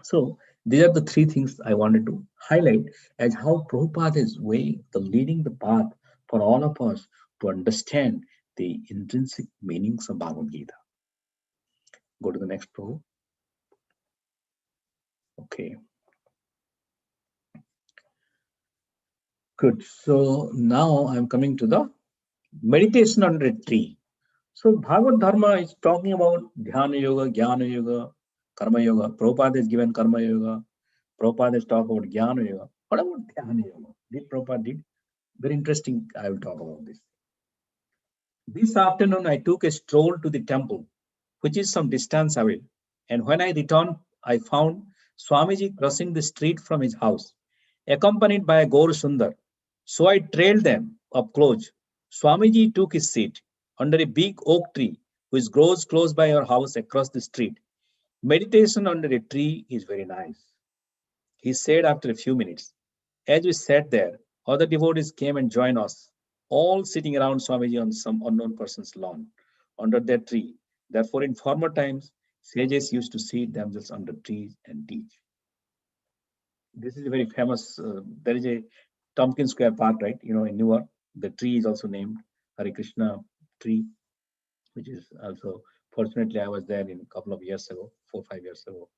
So These are the three things I wanted to highlight as how Prabhupada is leading the path for all of us to understand the intrinsic meanings of Bhagavad Gita. Go to the next Prabhu. Okay. Good. So now I'm coming to the meditation under a tree. So Bhagavad Dharma is talking about Dhyana Yoga, Jnana Yoga, Karma Yoga. Prabhupada is given Karma Yoga. Prabhupada is talking about Jnana Yoga. What about Dhyana Yoga? Did Prabhupada did? Very interesting. I will talk about this. This afternoon, I took a stroll to the temple, which is some distance away. And when I returned, I found Swamiji crossing the street from his house, accompanied by a Gaur Sundar. So I trailed them up close. Swamiji took his seat under a big oak tree, which grows close by our house across the street. Meditation under a tree is very nice, he said after a few minutes. As we sat there, other devotees came and joined us, all sitting around Swamiji on some unknown person's lawn, under their tree. Therefore, in former times, sages used to seat themselves under trees and teach. This is a very famous, there is a Tompkins Square Park, right? You know, in Newark, the tree is also named Hare Krishna tree, which is also, fortunately, I was there in a couple of years ago, 4-5 years ago.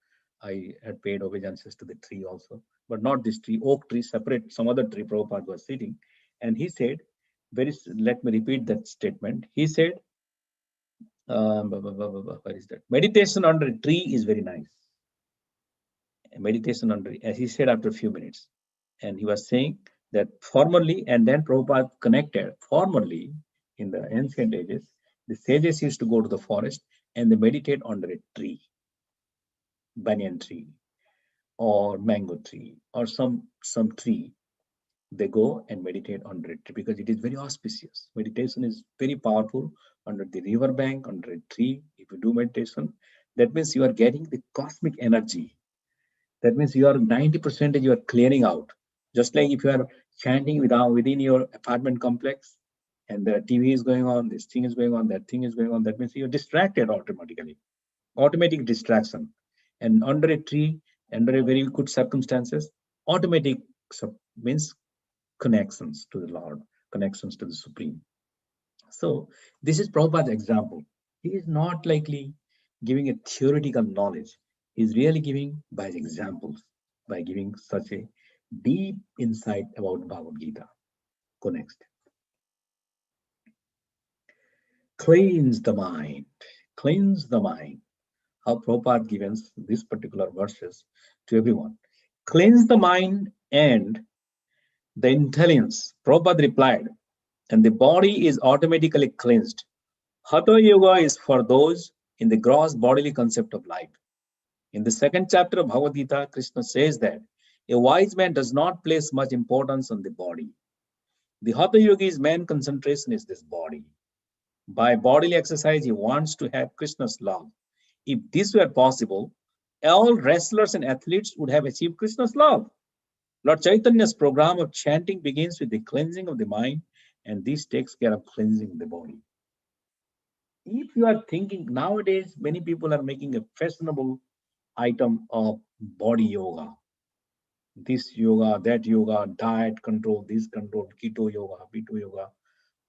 I had paid obeisances to the tree also, but not this tree, oak tree, separate, some other tree Prabhupada was sitting. And he said, let me repeat that statement. He said, where is that? Meditation under a tree is very nice. Meditation under, as he said after a few minutes. And he was saying that formerly, and then Prabhupada connected, formerly in the ancient ages, the sages used to go to the forest and they meditate under a tree, banyan tree or mango tree or some tree. They go and meditate under it because it is very auspicious. Meditation is very powerful under the river bank, under a tree. If you do meditation, that means you are getting the cosmic energy. That means you are 90% you are clearing out. Just like if you are chanting within your apartment complex and the TV is going on, this thing is going on, that thing is going on, that means you're distracted automatically. Automatic distraction. And under a tree, under a very good circumstances, automatic means connections to the Lord, connections to the Supreme. So this is Prabhupada's example. He is not likely giving a theoretical knowledge. He's really giving by examples, by giving such a deep insight about Bhagavad Gita. Go next. Cleanse the mind. Cleanse the mind. How Prabhupada gives these particular verses to everyone. Cleanse the mind and the intelligence. Prabhupada replied, and the body is automatically cleansed. Hatha Yoga is for those in the gross bodily concept of life. In the second chapter of Bhagavad Gita, Krishna says that a wise man does not place much importance on the body. The Hatha Yogi's main concentration is this body. By bodily exercise, he wants to have Krishna's love. If this were possible, all wrestlers and athletes would have achieved Krishna's love. Lord Chaitanya's program of chanting begins with the cleansing of the mind, and this takes care of cleansing the body. If you are thinking, nowadays, many people are making a fashionable item of body yoga. This yoga, that yoga, diet control, this control, keto yoga, pito yoga,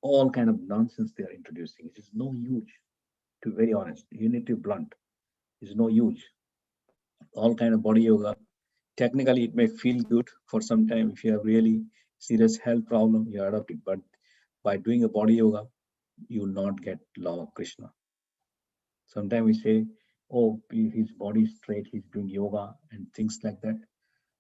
all kind of nonsense they are introducing. It is no use, to be very honest. You need to be blunt. It's no use. All kind of body yoga. Technically, it may feel good for some time. If you have really serious health problem, you adopt it. But by doing a body yoga, you will not get love of Krishna. Sometimes we say, oh, his body is straight, he's doing yoga and things like that.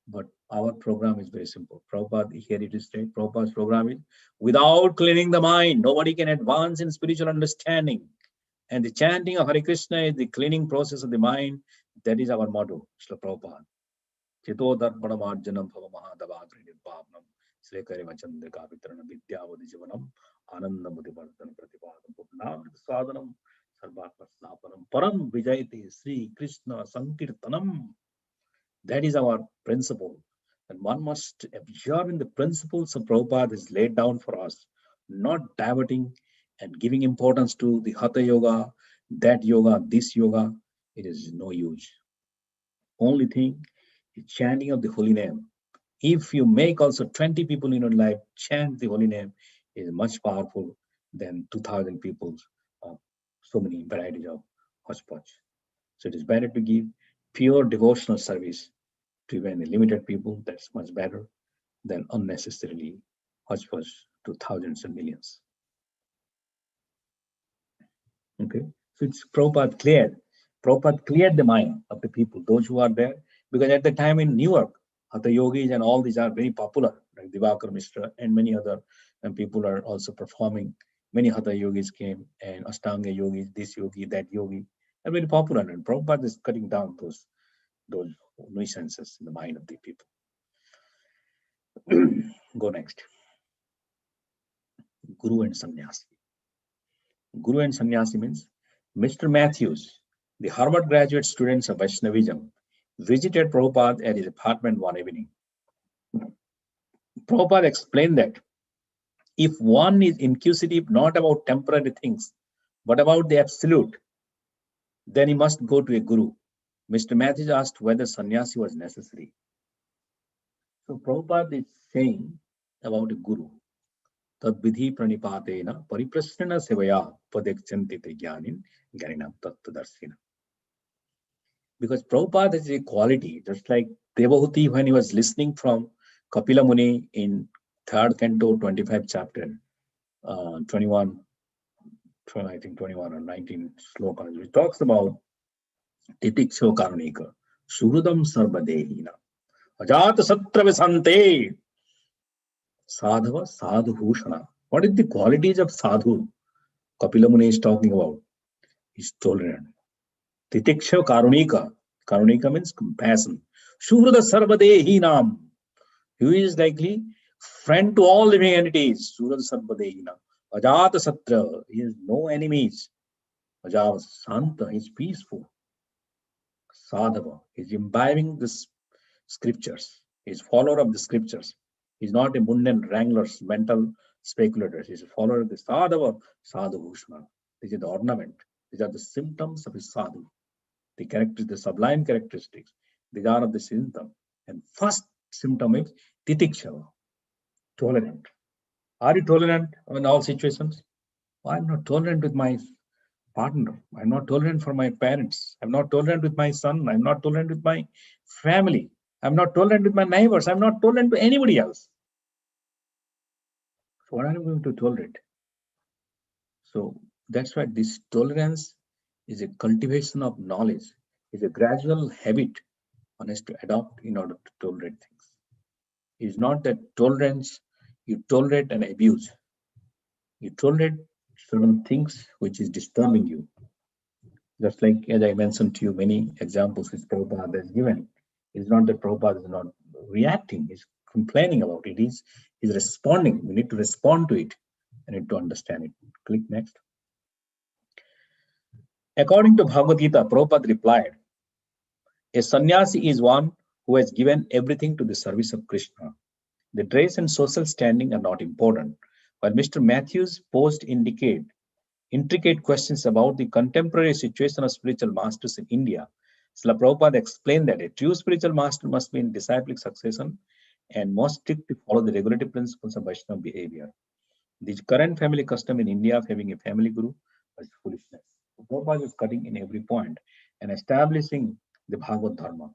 But our program is very simple. Prabhupada, here it is straight. Prabhupada's program is, without cleaning the mind, nobody can advance in spiritual understanding. And the chanting of Hare Krishna is the cleaning process of the mind. That is our motto, Srila Prabhupada. Chito darpanamarjanam bhava mahadavagri nirpavnam srekare vachandaka vitrana vidyavadi jivanam anandamudi vardhana pratipadam purnam sadhanam sarvatmasnapanam param vijayate Sri Krishna sankirtanam. That is our principle. And one must observe in the principles of Prabhupada is laid down for us, not diverting and giving importance to the Hatha Yoga, that yoga, this yoga. It is no use. Only thing The chanting of the holy name. If you make also 20 people in your life chant the holy name, is much powerful than 2,000 people of so many varieties of hodgepodge. So it is better to give pure devotional service to even limited people. That's much better than unnecessarily hodgepodge to thousands and millions. Okay, so it's Prabhupada cleared the mind of the people, those who are there, because at the time in New York, Hatha yogis and all these are very popular, like Divakar Mishra and many other, and people are also performing. Many Hatha yogis came, and Ashtanga yogis, this yogi, that yogi, are very popular. And Prabhupada is cutting down those nuisances in the mind of the people. Go next. Guru and Sannyasi. Guru and Sannyasi means Mr. Matthews, the Harvard graduate students of Vaishnavism, visited Prabhupada at his apartment one evening. Prabhupada explained that if one is inquisitive not about temporary things, but about the absolute, then he must go to a guru. Mr. Matthews asked whether sannyasi was necessary. So Prabhupada is saying about a guru. Tadvidhi pranipatena pariprasthana sevaya padekchantite jnanin jnaninam tattvadarshina. Because Prabhupada has a quality, just like Devahuti when he was listening from Kapila Muni in 3rd canto, 25th chapter, 21, I think 21 or 19 slokas, which talks about Titiksho Karunika, Surudam Sarvadehina, Ajata Satra Visante, Sadhava Sadhu Bhushana. What is the qualities of Sadhu Kapila Muni is talking about? He's tolerant. Titiksha Karunika. Karunika means compassion. Shuhrada Sarvadehinam. Who is likely friend to all living entities. Surad Sarvadehina. Ajata Satra. He has no enemies. Ajata Santa. He is peaceful. Sadhava. He is imbibing the scriptures. He is follower of the scriptures. He is not a mundane wrangler's mental speculator. He is a follower of the Sadhava, Sadhu Bhushana. These are the ornament. These are the symptoms of his sadhu. The characters, the sublime characteristics. These are of the symptom. And first symptom is titiksha, tolerant. Are you tolerant in all situations? I'm not tolerant with my partner. I'm not tolerant for my parents. I'm not tolerant with my son. I'm not tolerant with my family. I'm not tolerant with my neighbors. I'm not tolerant to anybody else. So what are you going to tolerate? So that's why this tolerance is a cultivation of knowledge, is a gradual habit one has to adopt in order to tolerate things. It's not that tolerance, you tolerate and abuse. You tolerate certain things which is disturbing you. Just like as I mentioned to you, many examples which Prabhupada has given. It's not that Prabhupada is not reacting, he's complaining about it. He's responding. We need to respond to it and need to understand it. Click next. According to Bhagavad Gita, Prabhupada replied, a sannyasi is one who has given everything to the service of Krishna. The dress and social standing are not important. While Mr. Matthews posed intricate questions about the contemporary situation of spiritual masters in India, Srila Prabhupada explained that a true spiritual master must be in disciplic succession and must strictly follow the regulative principles of Vaishnava behavior. The current family custom in India of having a family guru is foolishness. So Prabhupada is cutting in every point and establishing the Bhagavad Dharma.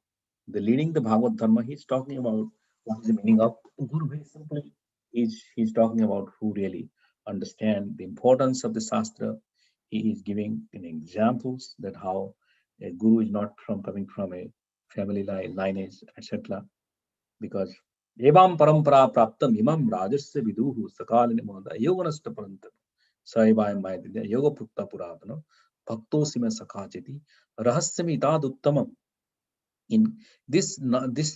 The leading the Bhagavad Dharma, he's talking about what is the meaning of guru. Very simply, he's talking about who really understand the importance of the Shastra. He is giving examples that how a guru is not coming from a family lineage, etc. Because evam parampara praptam imam rajasya viduhu sakalini moda yoganasta paranta saivayam mayadidya yoga putta puratana bhaktosima sakachiti rahasyami tad uttamam. In this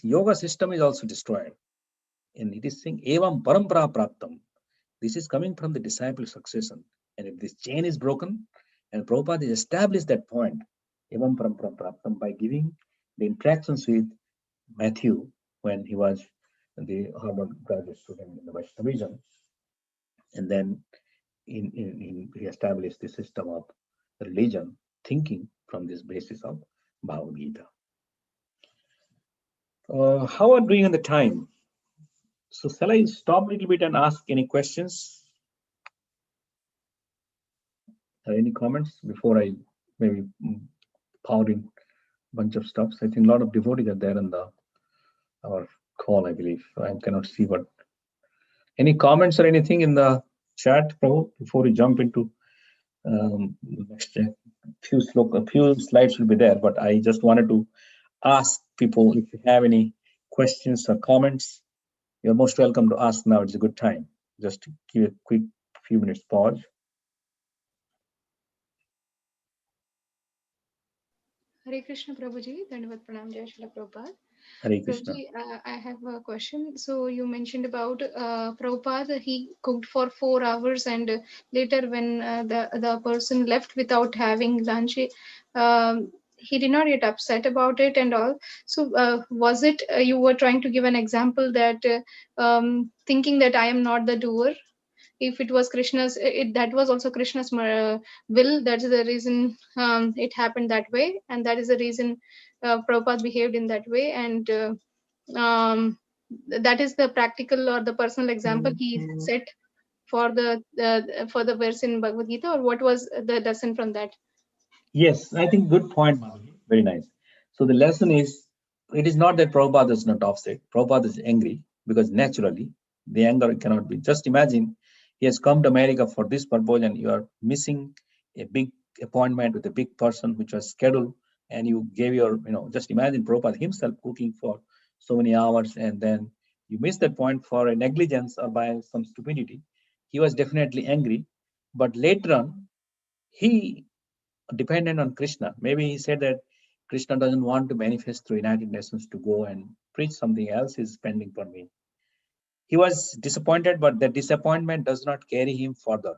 yoga system is also destroyed. And it is saying evam parampara praptam. This is coming from the disciple succession. And if this chain is broken, and Prabhupada has established that point, evam parampara praptam, by giving the interactions with Matthew when he was the Harvard graduate student in the Vaishnavism, and then he established the system of religion, thinking from this basis of Bhagavad Gita. How are we doing on the time? So shall I stop a little bit and ask any questions? Any comments before I maybe pour in a bunch of stuff? I think a lot of devotees are there on our call, I believe. I cannot see what. Any comments or anything in the chat, Prabhu, before we jump into next few slides will be there, but I just wanted to ask people if you have any questions or comments. You're most welcome to ask now. It's a good time. Just to give a quick few minutes pause. Hare Krishna Prabhuji, Dandavat Pranam, Jai Srila Prabhupada. Hare Krishna. Prabhuji, I have a question. So you mentioned about Prabhupada, he cooked for 4 hours, and later when the person left without having lunch, he did not get upset about it and all. So was it you were trying to give an example that thinking that I am not the doer? If it was Krishna's, that was also Krishna's will. That's the reason it happened that way, and that is the reason Prabhupada behaved in that way. And that is the practical or the personal example he set for the verse in Bhagavad Gita, or what was the lesson from that? Yes, I think good point, Madhavi. Very nice. So the lesson is, it is not that Prabhupada is not upset. Prabhupada is angry because naturally the anger cannot be. Just imagine he has come to America for this purpose and you are missing a big appointment with a big person which was scheduled, and you gave your, just imagine Prabhupada himself cooking for so many hours and then you miss that point for a negligence or by some stupidity. He was definitely angry, but later on he dependent on Krishna. Maybe he said that Krishna doesn't want to manifest through United Nations to go and preach something else is pending for me. He was disappointed, but the disappointment does not carry him further.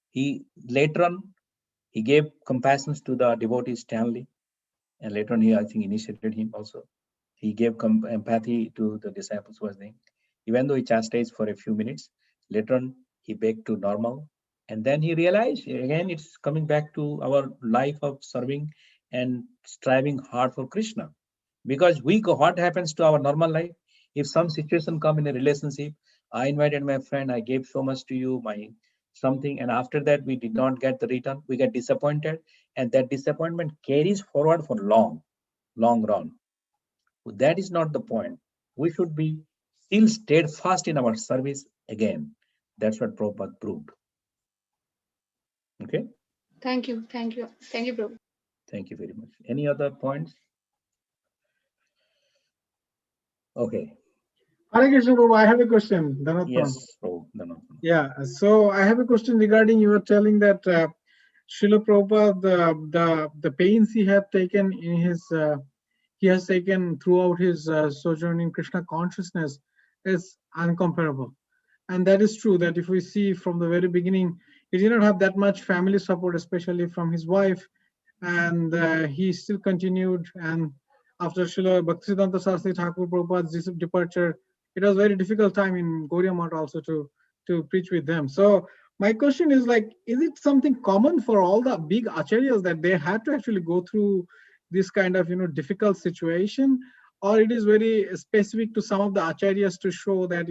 He later on, he gave compassion to the devotee Stanley, and later on he, I think, initiated him also. He gave empathy to the disciples was there. Even though he chastised for a few minutes, later on he back to normal. And then he realized again it's coming back to our life of serving and striving hard for Krishna. Because what happens to our normal life? If some situation come in a relationship, I invited my friend, I gave so much to you, my something, and after that we did not get the return, we get disappointed, and that disappointment carries forward for long run. That is not the point. We should be still steadfast in our service again. That's what Prabhupada proved. Okay. Thank you, Prabhu. Thank you very much. Any other points? Okay. Hare Krishna, Prabhu, I have a question. Dhanat Yes, Prabhu. Yeah, so I have a question regarding, you were telling that Srila Prabhupada, the pains he had taken in his, he has taken throughout his sojourn in Krishna consciousness is uncomparable. And that is true, that if we see from the very beginning, he did not have that much family support, especially from his wife, and he still continued. And after Srila Bhaktisiddhanta Saraswati Thakur Prabhupada's departure, it was a very difficult time in Gaudiya Math also to preach with them. So my question is, like, is it something common for all the big acharyas that they had to actually go through this kind of difficult situation, or it is very specific to some of the acharyas to show that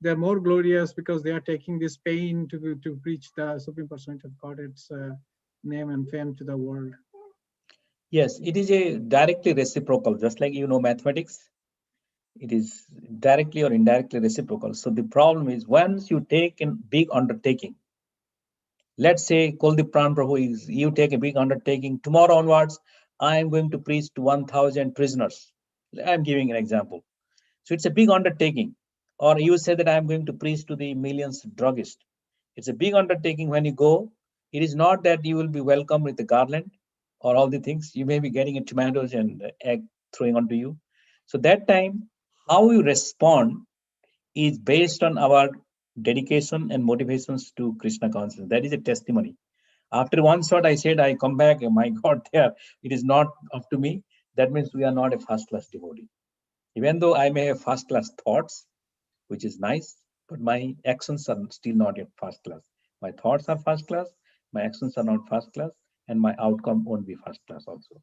they are more glorious because they are taking this pain to preach the Supreme Personality of Godhead's name and fame to the world? Yes, it is a directly reciprocal, just like mathematics. It is directly or indirectly reciprocal. So the problem is, once you take a big undertaking, let's say Kuldip Pran Prabhu is, you take a big undertaking, tomorrow onwards, I am going to preach to 1,000 prisoners. I'm giving an example. So it's a big undertaking. Or you say that I'm going to preach to the millions druggists. It's a big undertaking. When you go, it is not that you will be welcomed with the garland or all the things. You may be getting a tomatoes and egg throwing onto you. So that time, how you respond is based on our dedication and motivations to Krishna consciousness. That is a testimony. After one shot, I said, I come back, my God, there, it is not up to me. That means we are not a first-class devotee. Even though I may have first-class thoughts, which is nice, but my actions are still not yet first class. My thoughts are first class, my actions are not first class, and my outcome won't be first class also.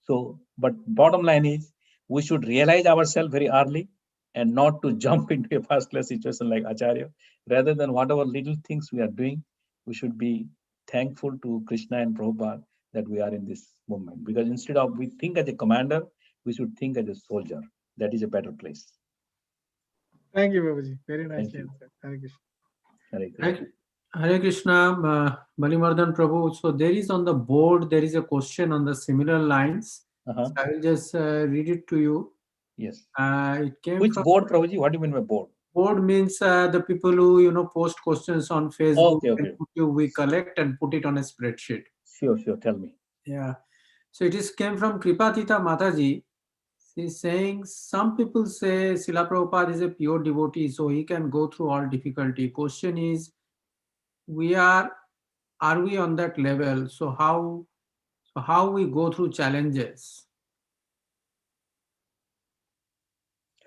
So, but bottom line is, we should realize ourselves very early and not to jump into a first class situation like Acharya. Rather than whatever little things we are doing, we should be thankful to Krishna and Prabhupada that we are in this movement. Because instead of we think as a commander, we should think as a soldier. That is a better place. Thank you, Babaji. Very Thank nicely you. answered. Hare Krishna. Hare Krishna. Hare Krishna, Balimardana Prabhu. So there is on the board, there is a question on the similar lines. Uh-huh. So I will just read it to you. Yes. It came Which from board, Prabhuji? What do you mean by board? board means the people who post questions on Facebook. Okay, okay. And we collect and put it on a spreadsheet. Sure, sure. Tell me. Yeah. So it is came from Kripatita Mataji. She's saying some people say Srila Prabhupada is a pure devotee, so he can go through all difficulty. Question is, are we on that level? So how we go through challenges?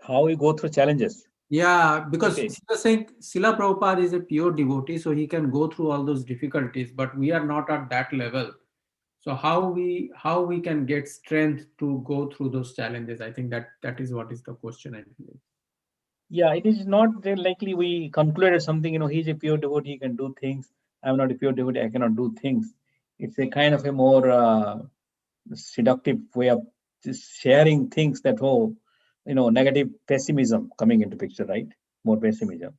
How we go through challenges? Yeah, because Okay. she was saying Srila Prabhupada is a pure devotee, so he can go through all those difficulties, but we are not at that level. So how we can get strength to go through those challenges? I think that is what is the question, I believe. Yeah, it is not that likely we concluded something, he's a pure devotee, he can do things. I'm not a pure devotee, I cannot do things. It's a kind of a more seductive way of just sharing things that, negative pessimism coming into picture, right? More pessimism.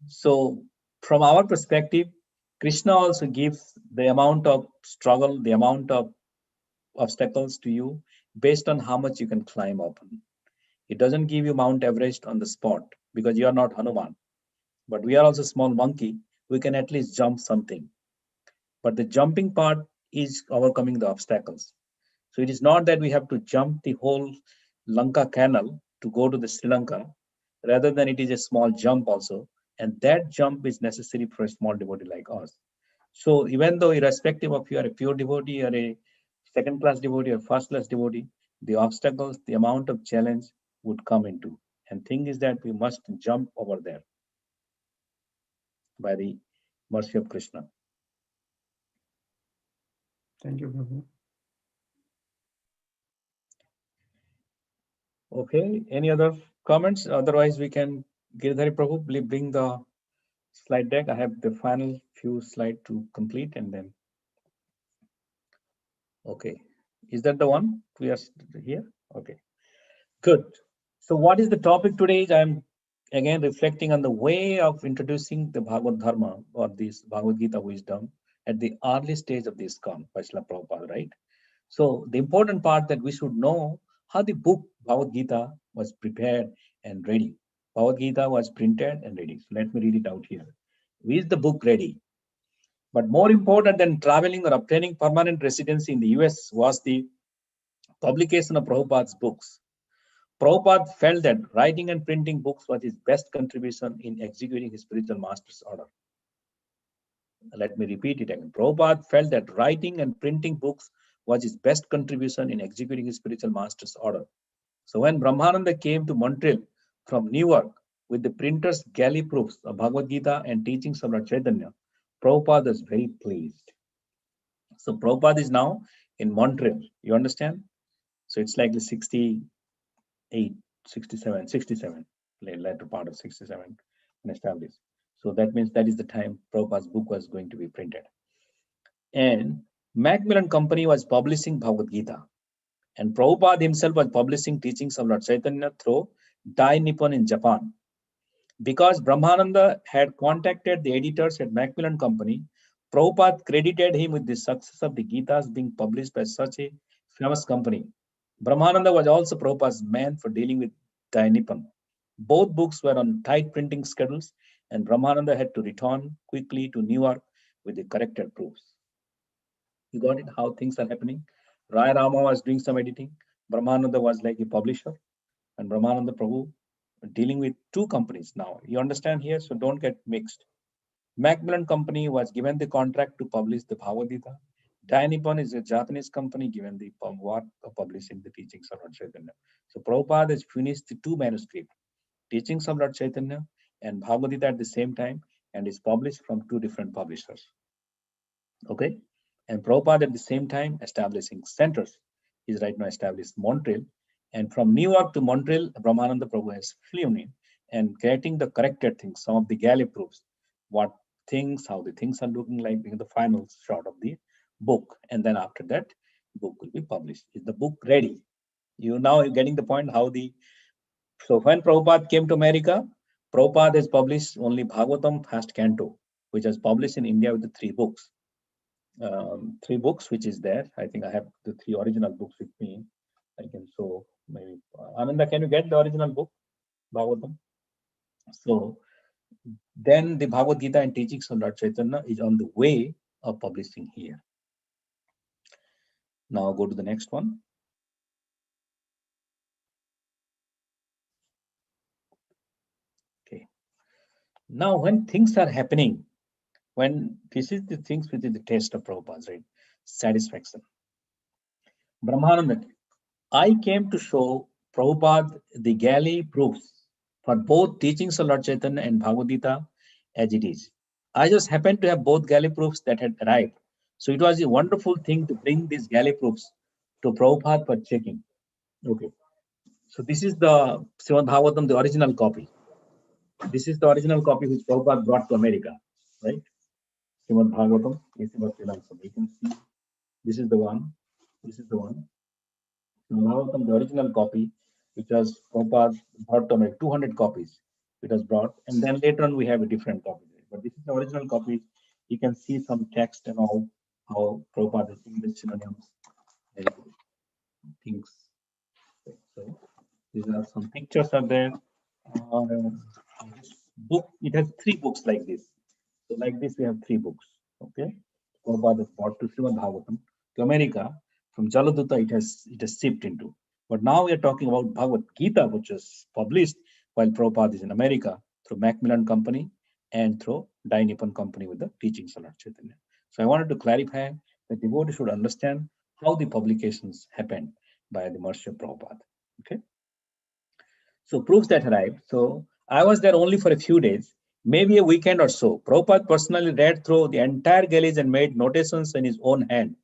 So from our perspective, Krishna also gives the amount of struggle, the amount of obstacles to you based on how much you can climb up. It doesn't give you Mount Everest on the spot because you are not Hanuman. But we are also small monkey. We can at least jump something. But the jumping part is overcoming the obstacles. So it is not that we have to jump the whole Lanka canal to go to the Sri Lanka. Rather than it is a small jump also. And that jump is necessary for a small devotee like us. So even though irrespective of you are a pure devotee or a second class devotee or first class devotee, the obstacles, the amount of challenge would come into. And thing is that we must jump over there by the mercy of Krishna. Thank you, Prabhu. Okay, any other comments? Otherwise, we can, Giridhari Prabhu, please bring the slide deck. I have the final few slides to complete and then. Okay, is that the one we are here? Okay, good. So what is the topic today? I'm again reflecting on the way of introducing the Bhagavad Dharma or this Bhagavad Gita wisdom at the early stage of this ISKCON by Srila Prabhupada, right? So the important part that we should know how the book Bhagavad Gita was prepared and ready. Bhagavad Gita was printed and ready. So let me read it out here. Is the book ready? But more important than traveling or obtaining permanent residency in the US was the publication of Prabhupada's books. Prabhupada felt that writing and printing books was his best contribution in executing his spiritual master's order. Let me repeat it again. Prabhupada felt that writing and printing books was his best contribution in executing his spiritual master's order. So when Brahmananda came to Montreal from Newark with the printer's galley proofs of Bhagavad Gita and teachings of Lord Chaitanya, Prabhupada was very pleased. So Prabhupada is now in Montreal. You understand? So it's like the 68, 67, later part of 67 and established. So that means that is the time Prabhupada's book was going to be printed. And Macmillan Company was publishing Bhagavad Gita. And Prabhupada himself was publishing teachings of Lord Chaitanya through Dai Nippon in Japan. Because Brahmananda had contacted the editors at Macmillan Company, Prabhupada credited him with the success of the Gitas being published by such a famous company. Brahmananda was also Prabhupada's man for dealing with Dai Nippon. Both books were on tight printing schedules, and Brahmananda had to return quickly to Newark with the corrected proofs. You got it? How things are happening? Raya Rama was doing some editing. Brahmananda was like a publisher, and Brahmananda Prabhu dealing with two companies now. You understand here? So don't get mixed. Macmillan Company was given the contract to publish the Bhagavad Gita. Dai Nippon is a Japanese company given the work of publishing the teachings of Lord Chaitanya. So Prabhupada has finished the two manuscripts, teachings of Lord Chaitanya and Bhagavad Gita at the same time, and is published from two different publishers. Okay? And Prabhupada at the same time establishing centers. He's right now established Montreal And from New York to Montreal, Brahmananda Prabhu has flown in and creating the corrected things, some of the galley proofs, what things, how the things are looking like in the final shot of the book. And then after that, book will be published. Is the book ready? You now are getting the point how the, so when Prabhupada came to America, Prabhupada has published only Bhagavatam first canto, which was published in India with the 3 books. 3 books, which is there. I think I have the 3 original books with me. I can show maybe. Ananda, can you get the original book, Bhagavatam? So then the Bhagavad Gita and teachings of Lord Chaitanya is on the way of publishing here. Now go to the next one. Okay. Now when things are happening, when this is the things which is the taste of Prabhupada, right? Satisfaction. Brahmananda, I came to show Prabhupada the galley proofs for both teachings of Lord Chaitanya and Bhagavad Gita as it is. I just happened to have both galley proofs that had arrived. So it was a wonderful thing to bring these galley proofs to Prabhupada for checking. Okay. So this is the Srimad Bhagavatam, the original copy. This is the original copy which Prabhupada brought to America, right? Srimad Bhagavatam, you can see this is the one. This is the one. Bhagavatam, the original copy, which was Prabhupada brought to America, 200 copies. It was brought, and then later on we have a different copy. But this is the original copy. You can see some text and all how Prabhupada is English synonyms and things. So these are some pictures are there. This book, it has 3 books like this. So like this, we have 3 books. Okay, Prabhupada has brought to Srimad Bhagavatam to America. From Jaladuta, it has shipped into. But now we are talking about Bhagavad Gita, which is published while Prabhupada is in America through Macmillan Company and through Dai Nippon Company with the teachings of Lord Chaitanya. So I wanted to clarify that devotees should understand how the publications happened by the mercy of Prabhupada. Okay. So proofs that arrived. So I was there only for a few days, maybe a weekend or so. Prabhupada personally read through the entire galleys and made notations in his own hand.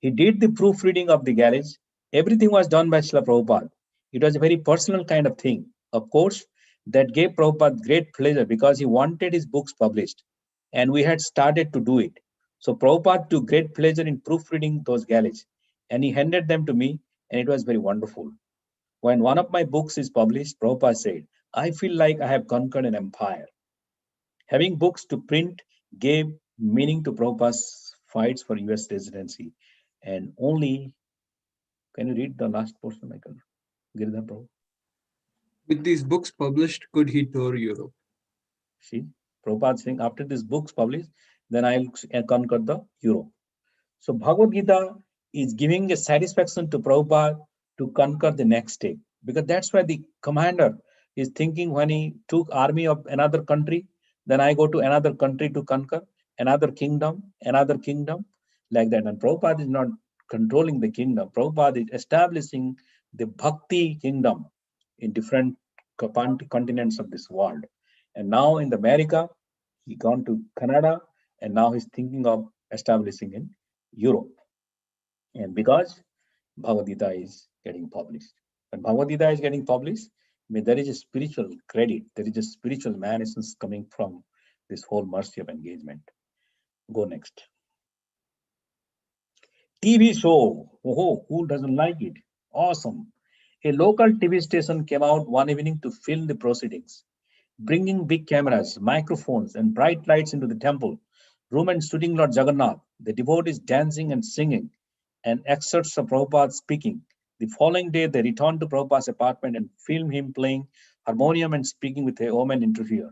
He did the proofreading of the galleys. Everything was done by Srila Prabhupada. It was a very personal kind of thing. Of course, that gave Prabhupada great pleasure because he wanted his books published. And we had started to do it. So Prabhupada took great pleasure in proofreading those galleys. And he handed them to me, and it was very wonderful. When one of my books is published, Prabhupada said, I feel like I have conquered an empire. Having books to print gave meaning to Prabhupada's fights for US residency. And only, can you read the last portion, Michael? Giridhar Prabhu. With these books published, could he tour Europe? See, Prabhupada saying, after these books published, then I'll conquer the Europe. So Bhagavad Gita is giving a satisfaction to Prabhupada to conquer the next step. Because that's why the commander is thinking when he took army of another country, then I go to another country to conquer another kingdom, like that. And Prabhupada is not controlling the kingdom. Prabhupada is establishing the bhakti kingdom in different continents of this world. And now in America, he gone to Canada, and now he's thinking of establishing in Europe. And because Bhagavad Gita is getting published. When Bhagavad Gita is getting published, I mean, there is a spiritual credit, there is a spiritual manifestation coming from this whole mercy of engagement. Go next. TV show. Oh, who doesn't like it? Awesome. A local TV station came out one evening to film the proceedings, bringing big cameras, microphones, and bright lights into the temple room and shooting Lord Jagannath, the devotees dancing and singing, and excerpts of Prabhupada speaking. The following day, they returned to Prabhupada's apartment and filmed him playing harmonium and speaking with a woman interviewer.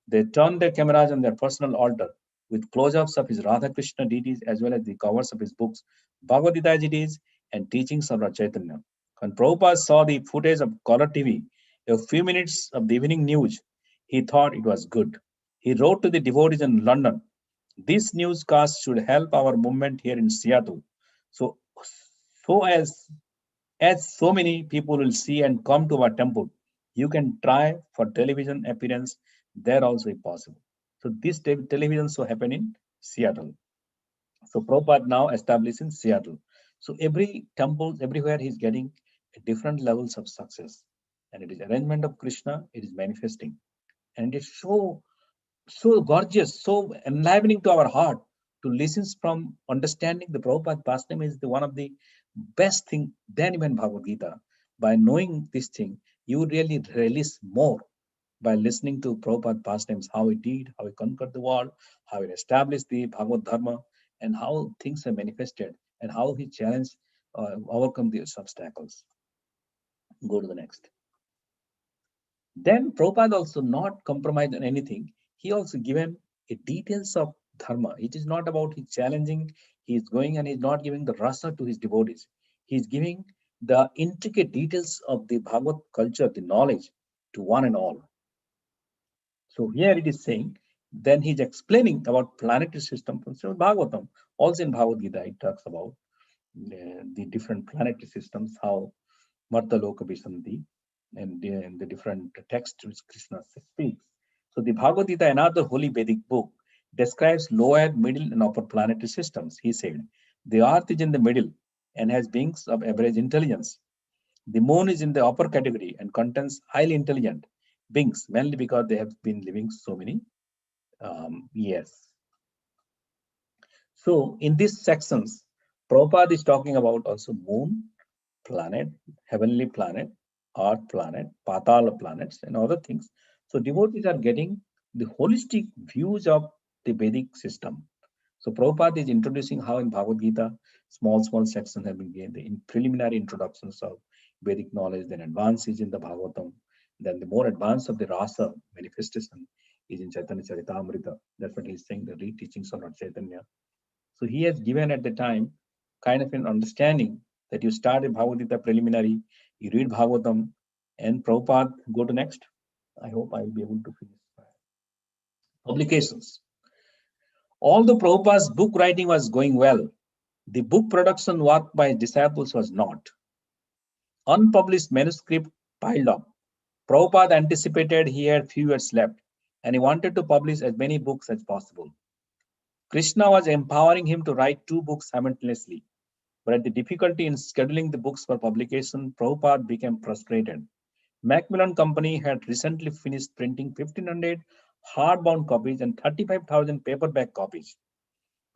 They turned their cameras on their personal altar with close-ups of his Radha Krishna deities as well as the covers of his books, Bhagavad Gita as it is, and teachings of Lord Chaitanya. When Prabhupada saw the footage of color TV, a few minutes of the evening news, he thought it was good. He wrote to the devotees in London, this newscast should help our movement here in Seattle. So as so many people will see and come to our temple, you can try for television appearance there also if possible. So this television show happened in Seattle. So Prabhupada now established in Seattle. So every temple, everywhere he's getting different levels of success. And it is arrangement of Krishna, it is manifesting. And it's so gorgeous, so enlivening to our heart to listen from understanding the Prabhupada pastime is one of the best thing than even Bhagavad Gita. By knowing this thing, you really release more by listening to Prabhupada pastimes, how he did, how he conquered the world, how he established the Bhagavad Dharma, and how things are manifested, and how he challenged, overcome these obstacles. Go to the next. Then Prabhupada also not compromised on anything. He also given a details of dharma. It is not about his challenging. He is going and he's not giving the rasa to his devotees. He is giving the intricate details of the Bhagavad culture, the knowledge to one and all. So here it is saying, then he's explaining about planetary system from Srimad Bhagavatam. Also in Bhagavad Gita, it talks about the different planetary systems, how Marta Loka Vishanti, and the different texts which Krishna speaks. So the Bhagavad Gita, another holy Vedic book, describes lower, middle, and upper planetary systems. He said, the earth is in the middle and has beings of average intelligence. The moon is in the upper category and contains highly intelligent beings, mainly because they have been living so many years. So in these sections, Prabhupada is talking about also moon, planet, heavenly planet, earth planet, patala planets, and other things. So devotees are getting the holistic views of the Vedic system. So Prabhupada is introducing how in Bhagavad Gita, small sections have been given, in preliminary introductions of Vedic knowledge, then advances in the Bhagavatam, then the more advanced of the rasa manifestation is in Chaitanya Charitamrita. That's what he's saying, the re-teachings of Lord Chaitanya. So he has given at the time kind of an understanding that you start in Bhagavad Gita preliminary, you read Bhagavatam, and Prabhupada, go to next. I hope I will be able to finish. Publications. Although Prabhupada's book writing was going well, the book production work by his disciples was not. Unpublished manuscript piled up. Prabhupada anticipated he had few years left, and he wanted to publish as many books as possible. Krishna was empowering him to write 2 books simultaneously, but at the difficulty in scheduling the books for publication, Prabhupada became frustrated. Macmillan Company had recently finished printing 1,500 hardbound copies and 35,000 paperback copies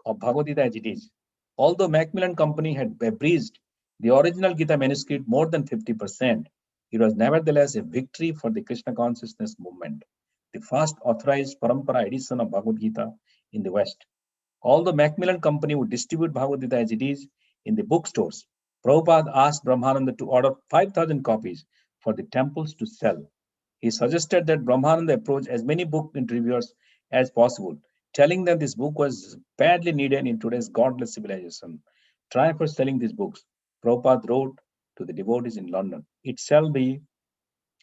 of Bhagavad Gita as it is. Although Macmillan Company had abridged the original Gita manuscript more than 50%, it was nevertheless a victory for the Krishna consciousness movement, the first authorized parampara edition of Bhagavad Gita in the West. Although Macmillan Company would distribute Bhagavad Gita as it is in the bookstores, Prabhupada asked Brahmananda to order 5,000 copies for the temples to sell. He suggested that Brahmananda approach as many book reviewers as possible, telling them this book was badly needed in today's godless civilization. Try for selling these books. Prabhupada wrote to the devotees in London. It shall be,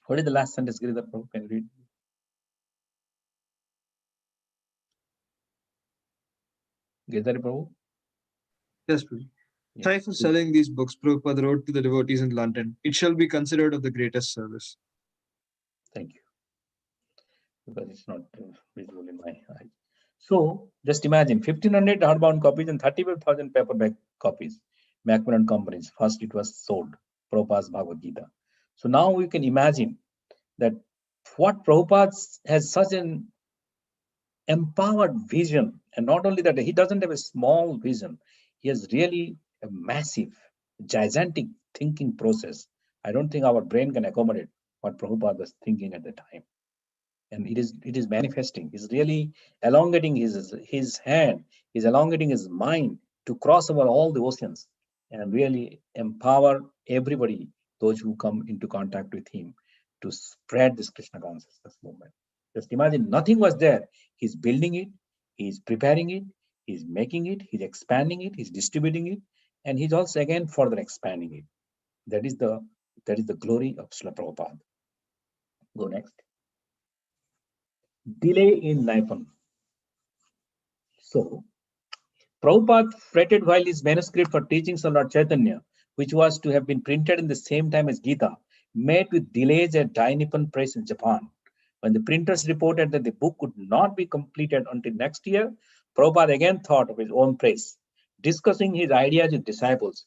what is the last sentence, Giridhar Prabhu? Can you read? Giridhar Prabhu? Yes, Prabhu. Yeah. Try for selling these books, Prabhupada wrote to the devotees in London. It shall be considered of the greatest service. Thank you. Because it's not visible in my eyes. So just imagine 1,500 hardbound copies and 35,000 paperback copies. Macmillan Companies, first it was sold, Prabhupada's Bhagavad Gita. So now we can imagine that what Prabhupada has such an empowered vision, and not only that, he doesn't have a small vision, he has really a massive, gigantic thinking process. I don't think our brain can accommodate what Prabhupada was thinking at the time. And it is manifesting. He's really elongating his hand, he's elongating his mind to cross over all the oceans and really empower everybody, those who come into contact with him, to spread this Krishna consciousness movement. Just imagine, nothing was there. He's building it, he's preparing it, he's making it, he's expanding it, he's distributing it, and he's also again further expanding it. That is the glory of Srila Prabhupada. Go next. Delay in Naipan. So, Prabhupada fretted while his manuscript for teachings on Lord Chaitanya, which was to have been printed in the same time as Gita, met with delays at Dai Nippon Press in Japan. When the printers reported that the book could not be completed until next year, Prabhupada again thought of his own press, discussing his ideas with disciples,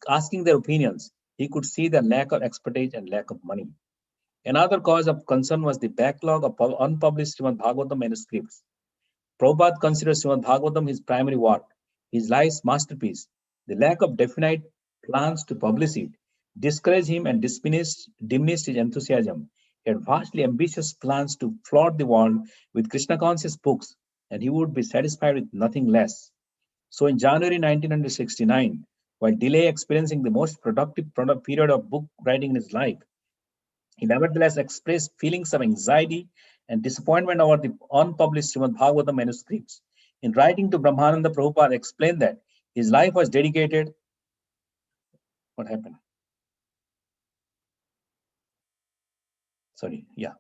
asking their opinions. He could see the lack of expertise and lack of money. Another cause of concern was the backlog of unpublished Srimad Bhagavatam manuscripts. Prabhupada considers Srimad Bhagavatam his primary work, his life's masterpiece. The lack of definite plans to publish it discouraged him and diminished his enthusiasm. He had vastly ambitious plans to flood the world with Krishna conscious books, and he would be satisfied with nothing less. So in January 1969, while delay experiencing the most productive period of book writing in his life, he nevertheless expressed feelings of anxiety and disappointment over the unpublished Srimad Bhagavatam manuscripts. In writing to Brahmananda, Prabhupada explained that his life was dedicated. What happened? Sorry, yeah.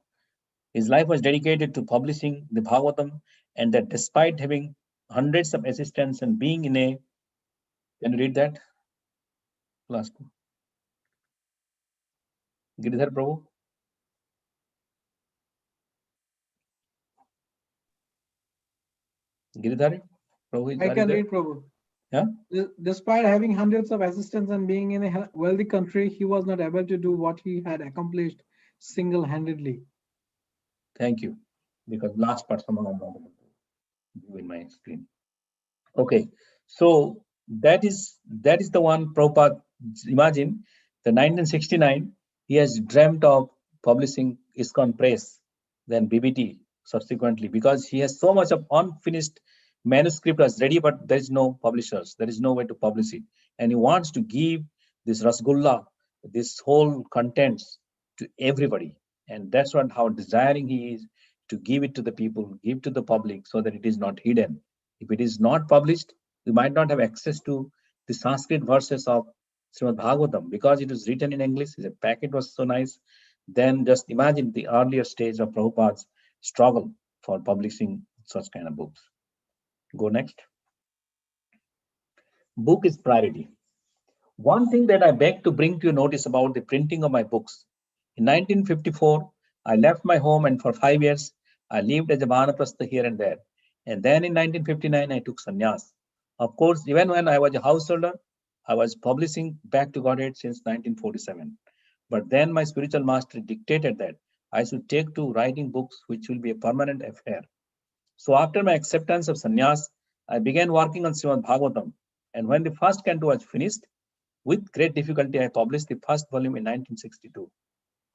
His life was dedicated to publishing the Bhagavatam, and that despite having hundreds of assistants and being in a, can you read that? Last one. Giridhar Prabhu. Giridhar Prabhu. I can read, Prabhu. Yeah. Despite having hundreds of assistants and being in a wealthy country, he was not able to do what he had accomplished single-handedly. Thank you. Because last part somehow I'm not able to view in my screen. Okay, so that is the one Prabhupada. Imagine the 1969, he has dreamt of publishing ISKCON Press, then BBT subsequently, because he has so much of unfinished manuscript was ready, but there is no publishers, there is no way to publish it, and he wants to give this Rasgulla, this whole contents to everybody, and that's what how desiring he is to give it to the people, give to the public, so that it is not hidden. If it is not published, we might not have access to the Sanskrit verses of Srimad Bhagavatam because it was written in English. The packet was so nice. Then just imagine the earlier stage of Prabhupada's struggle for publishing such kind of books. Go next. Book is priority. One thing that I beg to bring to your notice about the printing of my books. In 1954, I left my home, and for 5 years, I lived as a Vanaprastha here and there. And then in 1959, I took sannyas. Of course, even when I was a householder, I was publishing Back to Godhead since 1947. But then my spiritual master dictated that I should take to writing books, which will be a permanent affair. So after my acceptance of sannyas, I began working on Srimad Bhagavatam. And when the first canto was finished, with great difficulty, I published the first volume in 1962.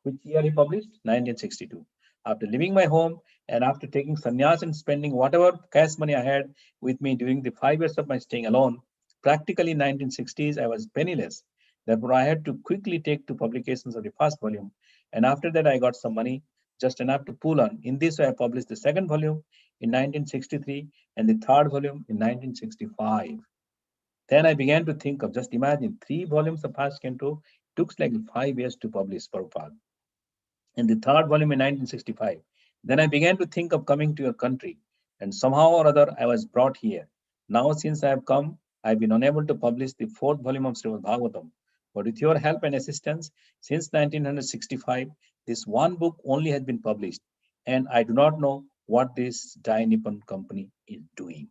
Which year he published? 1962. After leaving my home and after taking sannyas and spending whatever cash money I had with me during the 5 years of my staying alone, practically in 1960s, I was penniless. Therefore, I had to quickly take to publications of the first volume. And after that, I got some money, just enough to pull on. In this way, I published the second volume in 1963 and the third volume in 1965. Then I began to think of, just imagine, 3 volumes of first canto took like 5 years to publish Prabhupada. And the third volume in 1965. Then I began to think of coming to your country, and somehow or other I was brought here. Now since I have come, I have been unable to publish the 4th volume of Srimad Bhagavatam. But with your help and assistance, since 1965, this one book only has been published, and I do not know what this Dai Nippon company is doing.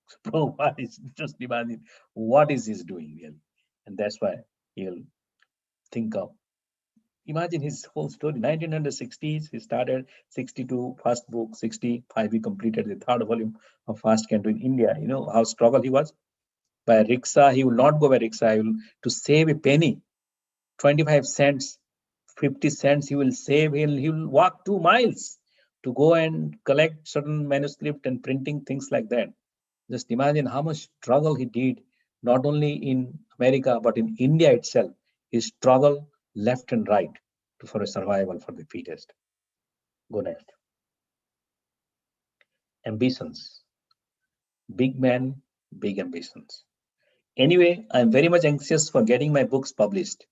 So Prabhupada is just imagine what is he doing really, and that's why he'll think of. Imagine his whole story. 1960s, he started 62, first book, 65, he completed the third volume of First Canto in India. You know how struggle he was? By rickshaw, he will not go by rickshaw. He will, to save a penny, 25 cents, 50 cents, he will save. He will walk 2 miles to go and collect certain manuscript and printing, things like that. Just imagine how much struggle he did, not only in America, but in India itself. He struggled left and right for a survival for the fittest. Go next. Ambitions. Big man, big ambitions. Anyway, I'm very much anxious for getting my books published.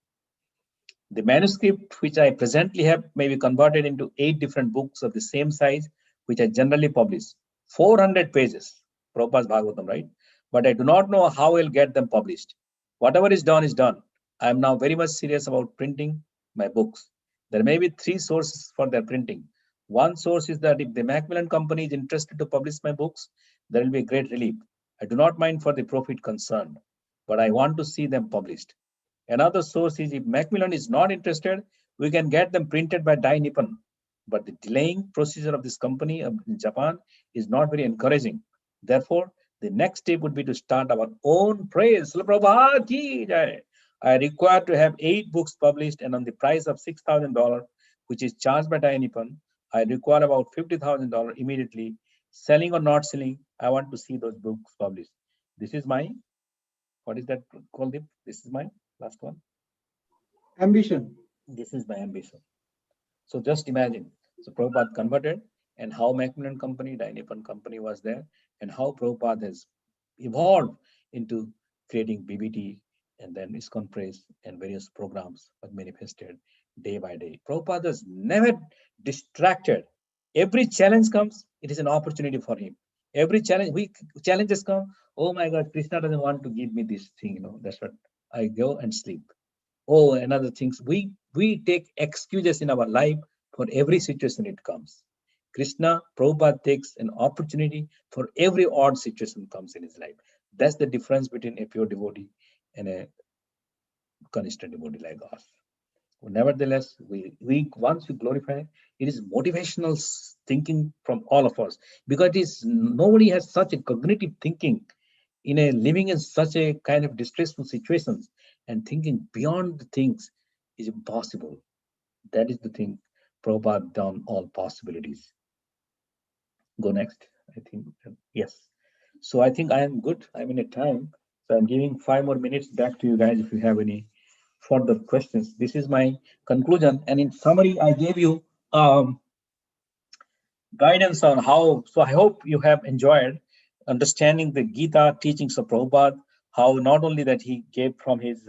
The manuscript which I presently have may be converted into 8 different books of the same size, which I generally publish. 400 pages, Prabhupada's Bhagavatam, right? But I do not know how I'll get them published. Whatever is done is done. I am now very much serious about printing my books. There may be 3 sources for their printing. One source is that if the Macmillan Company is interested to publish my books, there will be a great relief. I do not mind for the profit concerned, but I want to see them published. Another source is if Macmillan is not interested, we can get them printed by Dai Nippon. But the delaying procedure of this company in Japan is not very encouraging. Therefore, the next step would be to start our own praise. Srila Prabhupada ki jai. I require to have 8 books published, and on the price of $6,000, which is charged by Dai Nippon, I require about $50,000 immediately. Selling or not selling, I want to see those books published. This is my, what is that called? This is my last one. Ambition. This is my ambition. So just imagine. So Prabhupada converted, and how Macmillan Company, Dai Nippon Company was there, and how Prabhupada has evolved into creating BBT and then ISKCON Praise and various programs were manifested day by day. Prabhupada is never distracted. Every challenge comes, it is an opportunity for him. Every challenges come, oh my God, Krishna doesn't want to give me this thing, that's what I go and sleep. Oh, and other things. We take excuses in our life for every situation it comes. Krishna, Prabhupada takes an opportunity for every odd situation comes in his life. That's the difference between a pure devotee and a constant devotee like us. Nevertheless, we once we glorify, it is motivational thinking from all of us, because it is nobody has such a cognitive thinking in a living in such a kind of distressful situations, and thinking beyond the things is impossible. That is the thing. Prabhupada down all possibilities. Go next. I think yes. So I think I am good. I'm in a time. So I'm giving 5 more minutes back to you guys if you have any further questions. This is my conclusion. And in summary, I gave you guidance on how. So I hope you have enjoyed understanding the Gita teachings of Prabhupada, how not only that he gave from his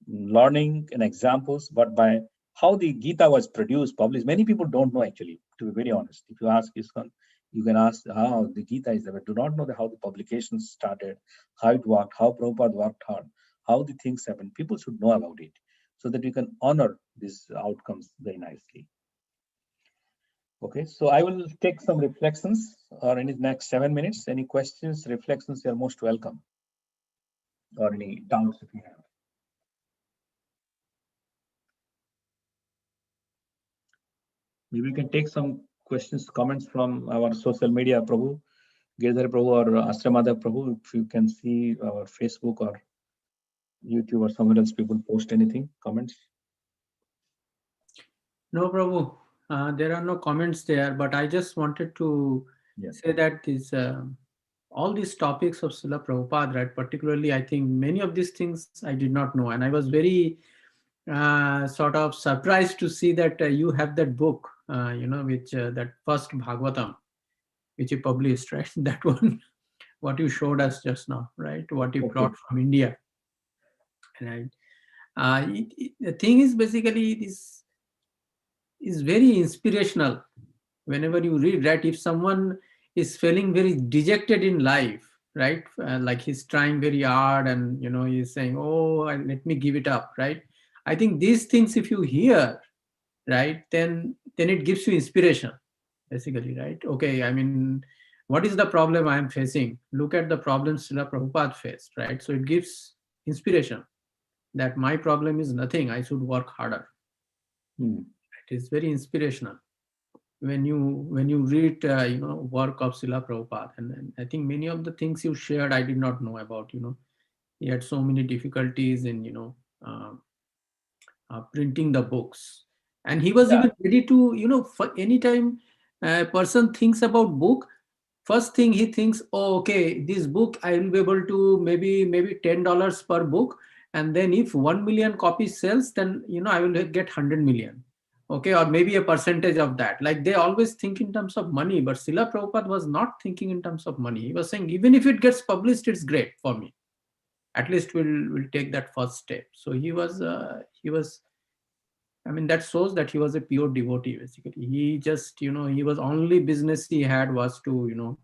learning and examples, but by how the Gita was produced, published. Many people don't know, actually, to be very honest. If you ask ISKCON, you can ask how the Gita is there, but do not know how the publications started, how it worked, how Prabhupada worked hard, how the things happened. People should know about it so that we can honor these outcomes very nicely. Okay, so I will take some reflections or in the next 7 minutes. Any questions, reflections, you are most welcome. Or any doubts if you have. Maybe we can take some questions, comments from our social media, Prabhu, Girdhar Prabhu or Ashramada Prabhu. If you can see our Facebook or YouTube or somewhere else, people post anything, comments. No, Prabhu, there are no comments there, but I just wanted to say that this, all these topics of Srila Prabhupada, right, particularly, I think many of these things I did not know. And I was very sort of surprised to see that you have that book, which that first Bhagavatam, which you published, right? That one, what you showed us just now, right? What you brought from India. Right. The thing is basically it is very inspirational. Whenever you read, right, if someone is feeling very dejected in life, right, like he's trying very hard and he's saying, oh, let me give it up, right? I think these things, if you hear, right, then it gives you inspiration, basically, right? Okay, I mean, what is the problem I am facing? Look at the problems Srila Prabhupada faced, right? So it gives inspiration that my problem is nothing, I should work harder. It is very inspirational when you read work of Srila Prabhupada, and I think many of the things you shared I did not know about. He had so many difficulties in printing the books, and he was even ready to for any time a person thinks about book, first thing he thinks, oh, okay, this book I will be able to maybe $10 per book, and then if 1 million copies sells, then I will get 100 million. Okay, or maybe a percentage of that. Like they always think in terms of money, but Srila Prabhupada was not thinking in terms of money. He was saying, even if it gets published, it's great for me. At least we'll take that first step. So he was, I mean, that shows that he was a pure devotee, basically. He just, he was only business he had was to,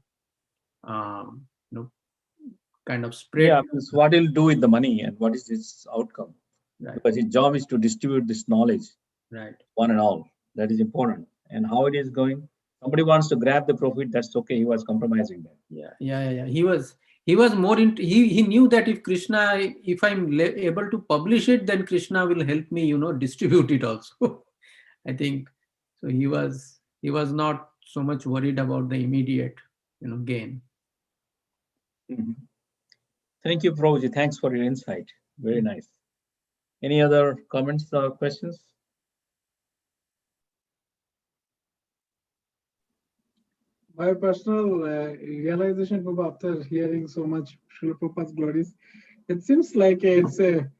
kind of spread. Yeah, what he'll do with the money and what is his outcome. Right. Because his job is to distribute this knowledge, right, one and all. That is important. And how it is going, somebody wants to grab the profit, that's okay. He was compromising that. Yeah. He he was more into, he knew that if Krishna, if I'm able to publish it, then Krishna will help me, distribute it also. I think so. He was not so much worried about the immediate, gain. Mhm. Thank you, Prabhuji. Thanks for your insight. Very nice. Any other comments or questions? My personal realization, Prabhu, after hearing so much Srila Prabhupada's glories, it seems like it's a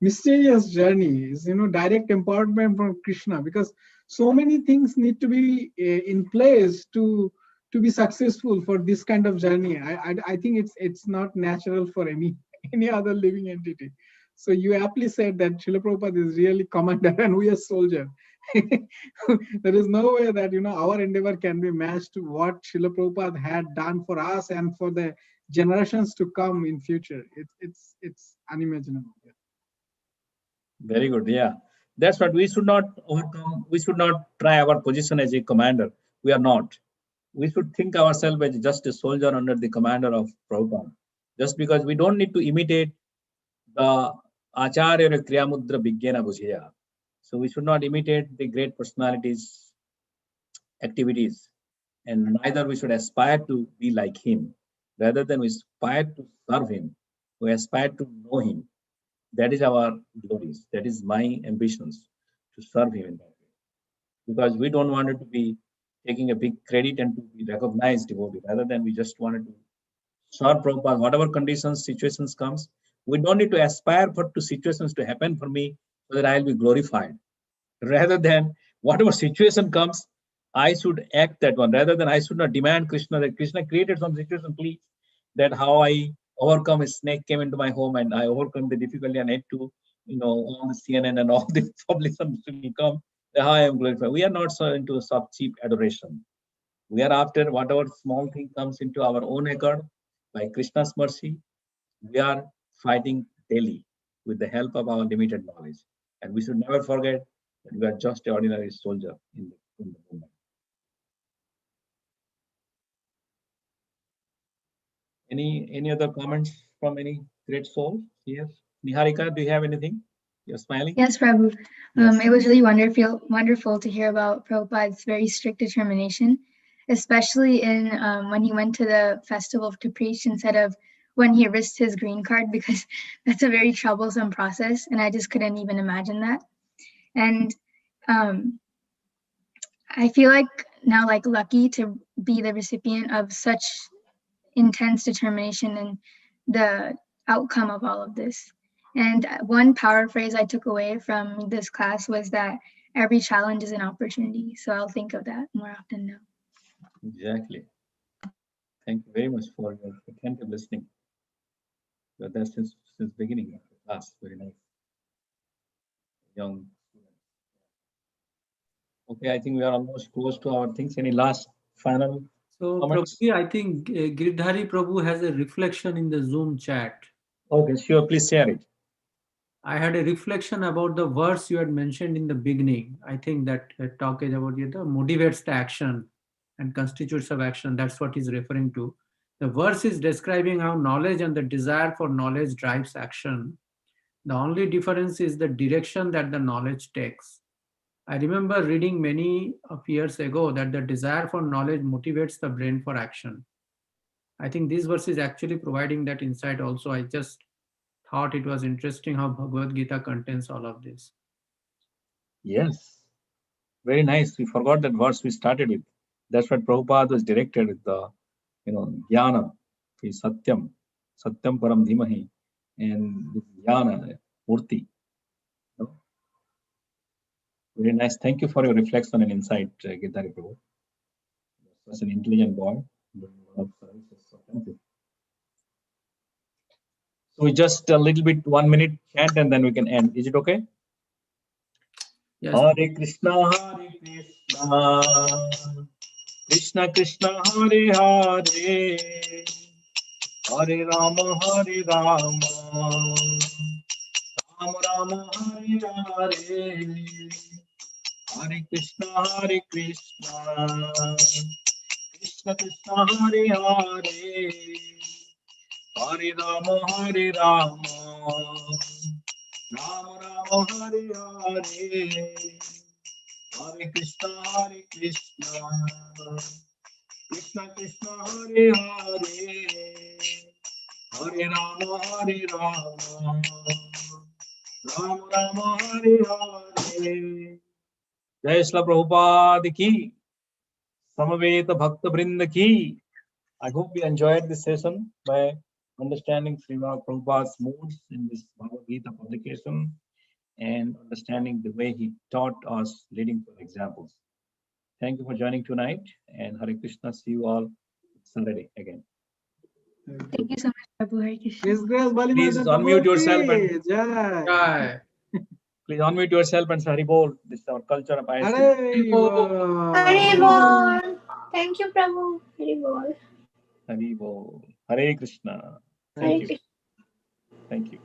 mysterious journey. It's, direct empowerment from Krishna, because so many things need to be in place to be successful for this kind of journey. I think it's not natural for any other living entity. So you aptly said that Srila Prabhupada is really commander and we are soldier. There is no way that our endeavor can be matched to what Srila Prabhupada had done for us and for the generations to come in future. It's unimaginable. Very good. Yeah. That's what we should not overcome. We should not try our position as a commander. We are not. We should think ourselves as just a soldier under the commander of Prabhupada. Just because we don't need to imitate the Acharya or Kriya Mudra Vijnana Bhujya. So we should not imitate the great personalities' activities, and neither we should aspire to be like him. Rather than we aspire to serve him, we aspire to know him. That is our glories. That is my ambitions, to serve him in that way. Because we don't want it to be taking a big credit and to be recognized devotee. Rather than we just wanted to serve Prabhupada, whatever conditions, situations comes, we don't need to aspire for to situations to happen for me so that I'll be glorified. Rather than whatever situation comes, I should act that one. Rather than I should not demand Krishna that Krishna created some situation, please, that how I overcome a snake came into my home and I overcome the difficulty and had to, all the CNN and all the publicism will come. How I am glorified. We are not so into such cheap adoration. We are after whatever small thing comes into our own accord by Krishna's mercy. We are fighting daily with the help of our limited knowledge. And we should never forget that we are just an ordinary soldier in the movement. Any other comments from any great soul? Yes. Niharika, do you have anything? You're smiling? Yes, Prabhu. Yes. It was really wonderful to hear about Prabhupada's very strict determination, especially in when he went to the festival to preach instead of when he risked his green card, because that's a very troublesome process, and I just couldn't even imagine that. And I feel like now lucky to be the recipient of such intense determination and the outcome of all of this. And one paraphrase I took away from this class was that every challenge is an opportunity. So I'll think of that more often now. Exactly. Thank you very much for your attentive listening. But that's since beginning of the class. Very nice. Young students. Okay, I think we are almost close to our things. Any last final So, comments? Prabhuji, I think Giridhari Prabhu has a reflection in the Zoom chat. Okay, sure. Please share it. I had a reflection about the verse you had mentioned in the beginning. I think that talk is about the motivates the action and constitutes of action. That's what he's referring to. The verse is describing how knowledge and the desire for knowledge drives action. The only difference is the direction that the knowledge takes. I remember reading many of years ago that the desire for knowledge motivates the brain for action. I think this verse is actually providing that insight also. I just thought it was interesting how Bhagavad Gita contains all of this. Yes. Very nice. We forgot that verse we started with. That's what Prabhupada was directed with the, jnana, is satyam, satyam param dhimahi, and this jnana, murti. Very nice. Thank you for your reflection and insight, Gitari Prabhu. Such an intelligent boy. Thank you. So we just a little bit 1 minute chant and then we can end. Is it okay? Yes. Hare Krishna, Krishna Krishna, Hare Hare, Hare Rama, Hare Rama, Rama Rama, Hare Hare, Hare Krishna, Krishna Krishna, Hare Hare, Hare Rama, Hare Rama, Rama Rama, Hare Hare, Hare Krishna, Krishna Krishna, Hare Hare, Hare Rama, Hare Rama, Rama Rama, Hare Hare. Jai Srila Prabhupada ki, Samaveta Bhakta Vrinda ki. I hope you enjoyed this session by understanding Srila Prabhupada's moods in this Bhagavad Gita publication and understanding the way he taught us, leading for examples. Thank you for joining tonight, and Hare Krishna. See you all Sunday again. Thank you so much, Prabhu. Hare Krishna. His Grace Balimardana Please unmute yourself and Jai. Jai. please unmute yourself and say Hari Bol. This is our culture of ISKCON. Hare Bol. Hari Bol. Thank you, Prabhu. Hari Bol. Hari Bol. Hare Krishna. Hare Thank you. Krishna. Thank you.